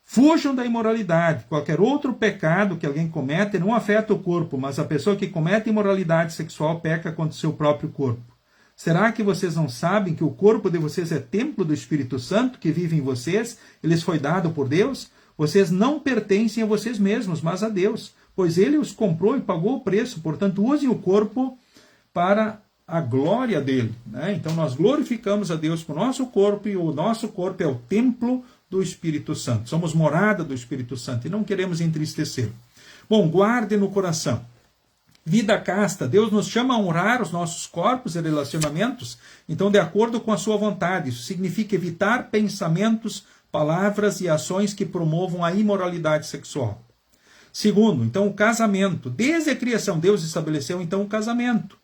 Fujam da imoralidade. Qualquer outro pecado que alguém comete não afeta o corpo, mas a pessoa que comete imoralidade sexual peca contra o seu próprio corpo. Será que vocês não sabem que o corpo de vocês é templo do Espírito Santo que vive em vocês? Ele lhes foi dado por Deus? Vocês não pertencem a vocês mesmos, mas a Deus, pois Ele os comprou e pagou o preço. Portanto, usem o corpo para a glória dele, né? Então nós glorificamos a Deus com o nosso corpo e o nosso corpo é o templo do Espírito Santo. Somos morada do Espírito Santo e não queremos entristecer. Bom, guarde no coração. Vida casta. Deus nos chama a honrar os nossos corpos e relacionamentos, então de acordo com a sua vontade. Isso significa evitar pensamentos, palavras e ações que promovam a imoralidade sexual. Segundo, então o casamento. Desde a criação Deus estabeleceu então o casamento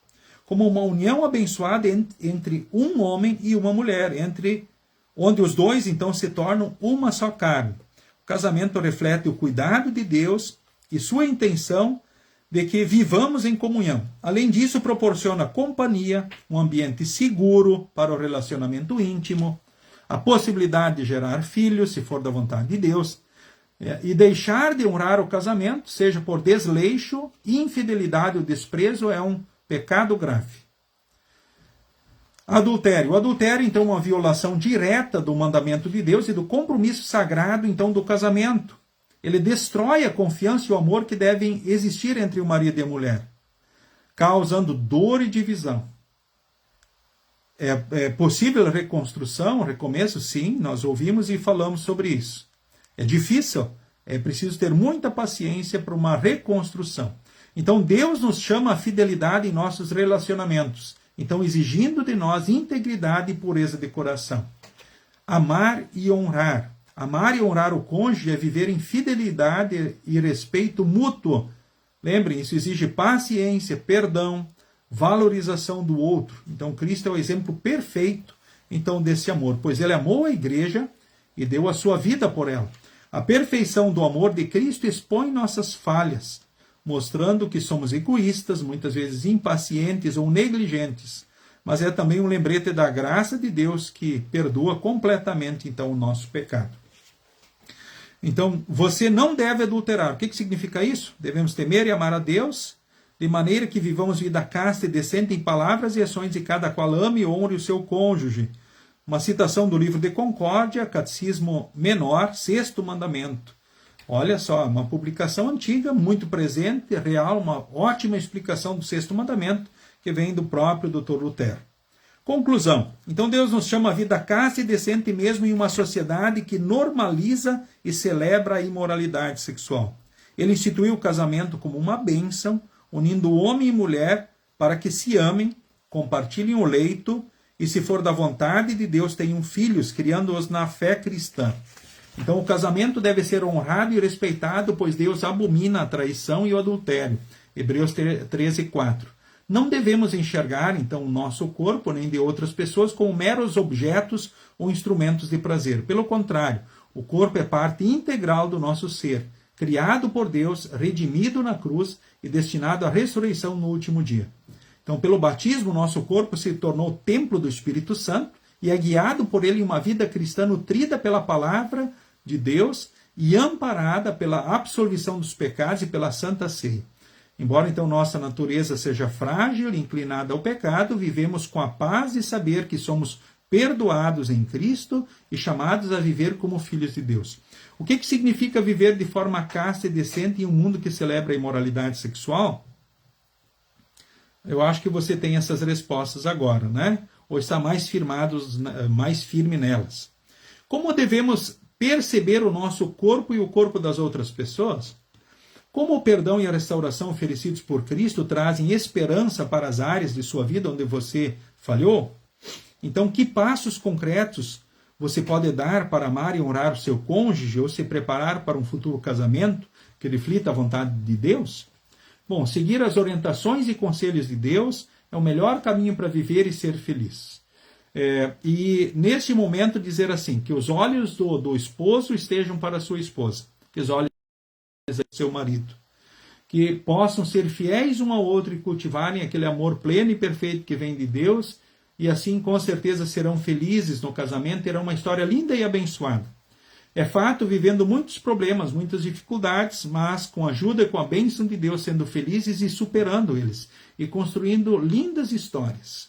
como uma união abençoada entre um homem e uma mulher, onde os dois, então, se tornam uma só carne. O casamento reflete o cuidado de Deus e sua intenção de que vivamos em comunhão. Além disso, proporciona companhia, um ambiente seguro para o relacionamento íntimo, a possibilidade de gerar filhos, se for da vontade de Deus, e deixar de honrar o casamento, seja por desleixo, infidelidade ou desprezo, é um pecado grave. Adultério. O adultério, então, é uma violação direta do mandamento de Deus e do compromisso sagrado, então, do casamento. Ele destrói a confiança e o amor que devem existir entre o marido e a mulher, causando dor e divisão. É possível reconstrução, recomeço? Sim, nós ouvimos e falamos sobre isso. É difícil, é preciso ter muita paciência para uma reconstrução. Então, Deus nos chama a fidelidade em nossos relacionamentos, então exigindo de nós integridade e pureza de coração. Amar e honrar. Amar e honrar o cônjuge é viver em fidelidade e respeito mútuo. Lembrem, isso exige paciência, perdão, valorização do outro. Então, Cristo é o exemplo perfeito, então, desse amor, pois ele amou a igreja e deu a sua vida por ela. A perfeição do amor de Cristo expõe nossas falhas, mostrando que somos egoístas, muitas vezes impacientes ou negligentes, mas é também um lembrete da graça de Deus que perdoa completamente, então, o nosso pecado. Então, você não deve adulterar. O que significa isso? Devemos temer e amar a Deus, de maneira que vivamos vida casta e decente em palavras e ações, e cada qual ame e honre o seu cônjuge. Uma citação do livro de Concórdia, Catecismo Menor, Sexto Mandamento. Olha só, uma publicação antiga, muito presente, real, uma ótima explicação do Sexto Mandamento, que vem do próprio Dr. Lutero. Conclusão. Então Deus nos chama a vida casta e decente mesmo em uma sociedade que normaliza e celebra a imoralidade sexual. Ele instituiu o casamento como uma bênção, unindo homem e mulher para que se amem, compartilhem o leito e, se for da vontade de Deus, tenham filhos, criando-os na fé cristã. Então o casamento deve ser honrado e respeitado, pois Deus abomina a traição e o adultério. Hebreus 13:4. Não devemos enxergar, então, o nosso corpo, nem de outras pessoas, como meros objetos ou instrumentos de prazer. Pelo contrário, o corpo é parte integral do nosso ser, criado por Deus, redimido na cruz e destinado à ressurreição no último dia. Então, pelo batismo, nosso corpo se tornou templo do Espírito Santo e é guiado por ele em uma vida cristã nutrida pela palavra de Deus e amparada pela absolvição dos pecados e pela Santa Ceia. Embora, então, nossa natureza seja frágil e inclinada ao pecado, vivemos com a paz de saber que somos perdoados em Cristo e chamados a viver como filhos de Deus. O que significa viver de forma casta e decente em um mundo que celebra a imoralidade sexual? Eu acho que você tem essas respostas agora, né? Ou está mais firme nelas. Como devemos perceber o nosso corpo e o corpo das outras pessoas? Como o perdão e a restauração oferecidos por Cristo trazem esperança para as áreas de sua vida onde você falhou? Então, que passos concretos você pode dar para amar e honrar o seu cônjuge ou se preparar para um futuro casamento que reflita a vontade de Deus? Bom, seguir as orientações e conselhos de Deus é o melhor caminho para viver e ser feliz. E neste momento dizer assim, que os olhos do esposo estejam para a sua esposa, que os olhos do seu marido, que possam ser fiéis um ao outro e cultivarem aquele amor pleno e perfeito que vem de Deus, e assim com certeza serão felizes no casamento, terão uma história linda e abençoada. É fato, vivendo muitos problemas, muitas dificuldades, mas com a ajuda e com a bênção de Deus, sendo felizes e superando eles, e construindo lindas histórias,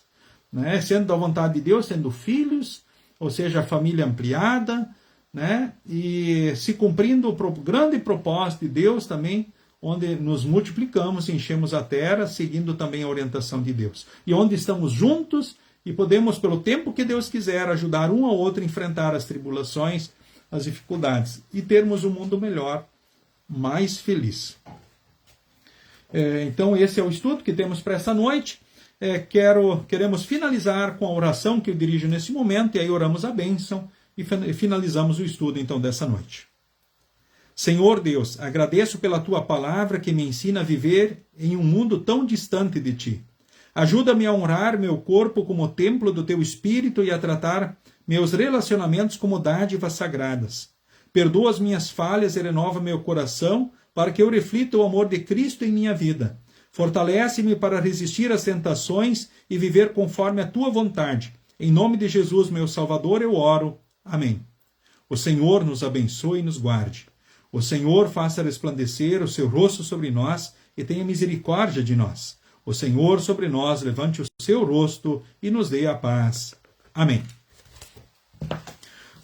né? Sendo da vontade de Deus, sendo filhos, ou seja, a família ampliada, né? E se cumprindo o grande propósito de Deus também, onde nos multiplicamos, enchemos a terra, seguindo também a orientação de Deus. E onde estamos juntos e podemos, pelo tempo que Deus quiser, ajudar um ao outro a enfrentar as tribulações, as dificuldades e termos um mundo melhor, mais feliz. Então esse é o estudo que temos para essa noite. Queremos finalizar com a oração que eu dirijo nesse momento, e aí oramos a bênção e finalizamos o estudo então dessa noite. Senhor Deus, agradeço pela Tua palavra que me ensina a viver em um mundo tão distante de Ti. Ajuda-me a honrar meu corpo como templo do Teu Espírito e a tratar meus relacionamentos como dádivas sagradas. Perdoa as minhas falhas e renova meu coração para que eu reflita o amor de Cristo em minha vida. Fortalece-me para resistir às tentações e viver conforme a Tua vontade. Em nome de Jesus, meu Salvador, eu oro. Amém. O Senhor nos abençoe e nos guarde. O Senhor faça resplandecer o seu rosto sobre nós e tenha misericórdia de nós. O Senhor sobre nós levante o seu rosto e nos dê a paz. Amém.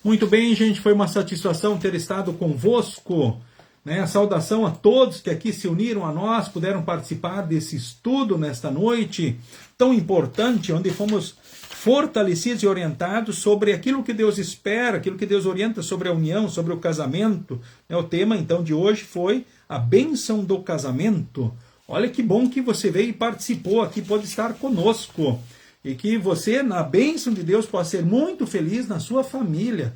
Muito bem, gente, foi uma satisfação ter estado convosco. A saudação a todos que aqui se uniram a nós, puderam participar desse estudo nesta noite tão importante, onde fomos fortalecidos e orientados sobre aquilo que Deus espera, aquilo que Deus orienta sobre a união, sobre o casamento. O tema, então, de hoje foi a bênção do casamento. Olha que bom que você veio e participou aqui, pode estar conosco. E que você, na bênção de Deus, possa ser muito feliz na sua família,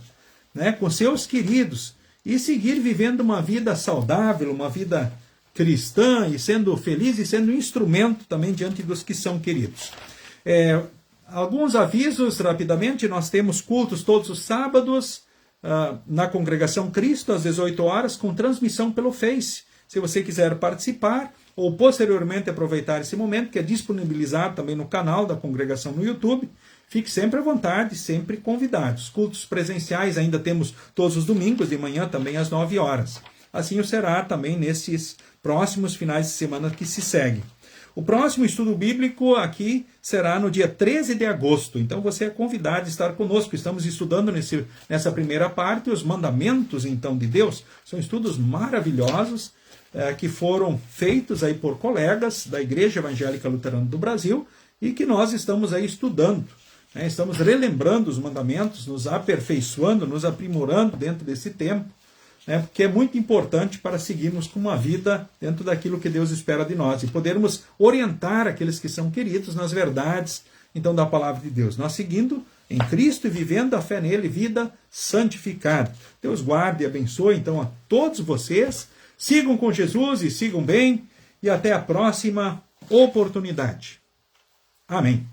com seus queridos, e seguir vivendo uma vida saudável, uma vida cristã, e sendo feliz e sendo instrumento também diante dos que são queridos. Alguns avisos rapidamente: nós temos cultos todos os sábados na Congregação Cristo, às 18 horas, com transmissão pelo Face. Se você quiser participar, ou posteriormente aproveitar esse momento, que é disponibilizado também no canal da Congregação no YouTube, fique sempre à vontade, sempre convidados. Cultos presenciais ainda temos todos os domingos, de manhã também às 9 horas. Assim o será também nesses próximos finais de semana que se seguem. O próximo estudo bíblico aqui será no dia 13 de agosto. Então você é convidado a estar conosco. Estamos estudando nessa primeira parte os mandamentos então de Deus. São estudos maravilhosos que foram feitos aí por colegas da Igreja Evangélica Luterana do Brasil e que nós estamos aí estudando. Estamos relembrando os mandamentos, nos aperfeiçoando, nos aprimorando dentro desse tempo, porque é muito importante para seguirmos com uma vida dentro daquilo que Deus espera de nós e podermos orientar aqueles que são queridos nas verdades então da palavra de Deus. Nós seguindo em Cristo e vivendo a fé nele, vida santificada. Deus guarde e abençoe então a todos vocês. Sigam com Jesus e sigam bem, e até a próxima oportunidade. Amém.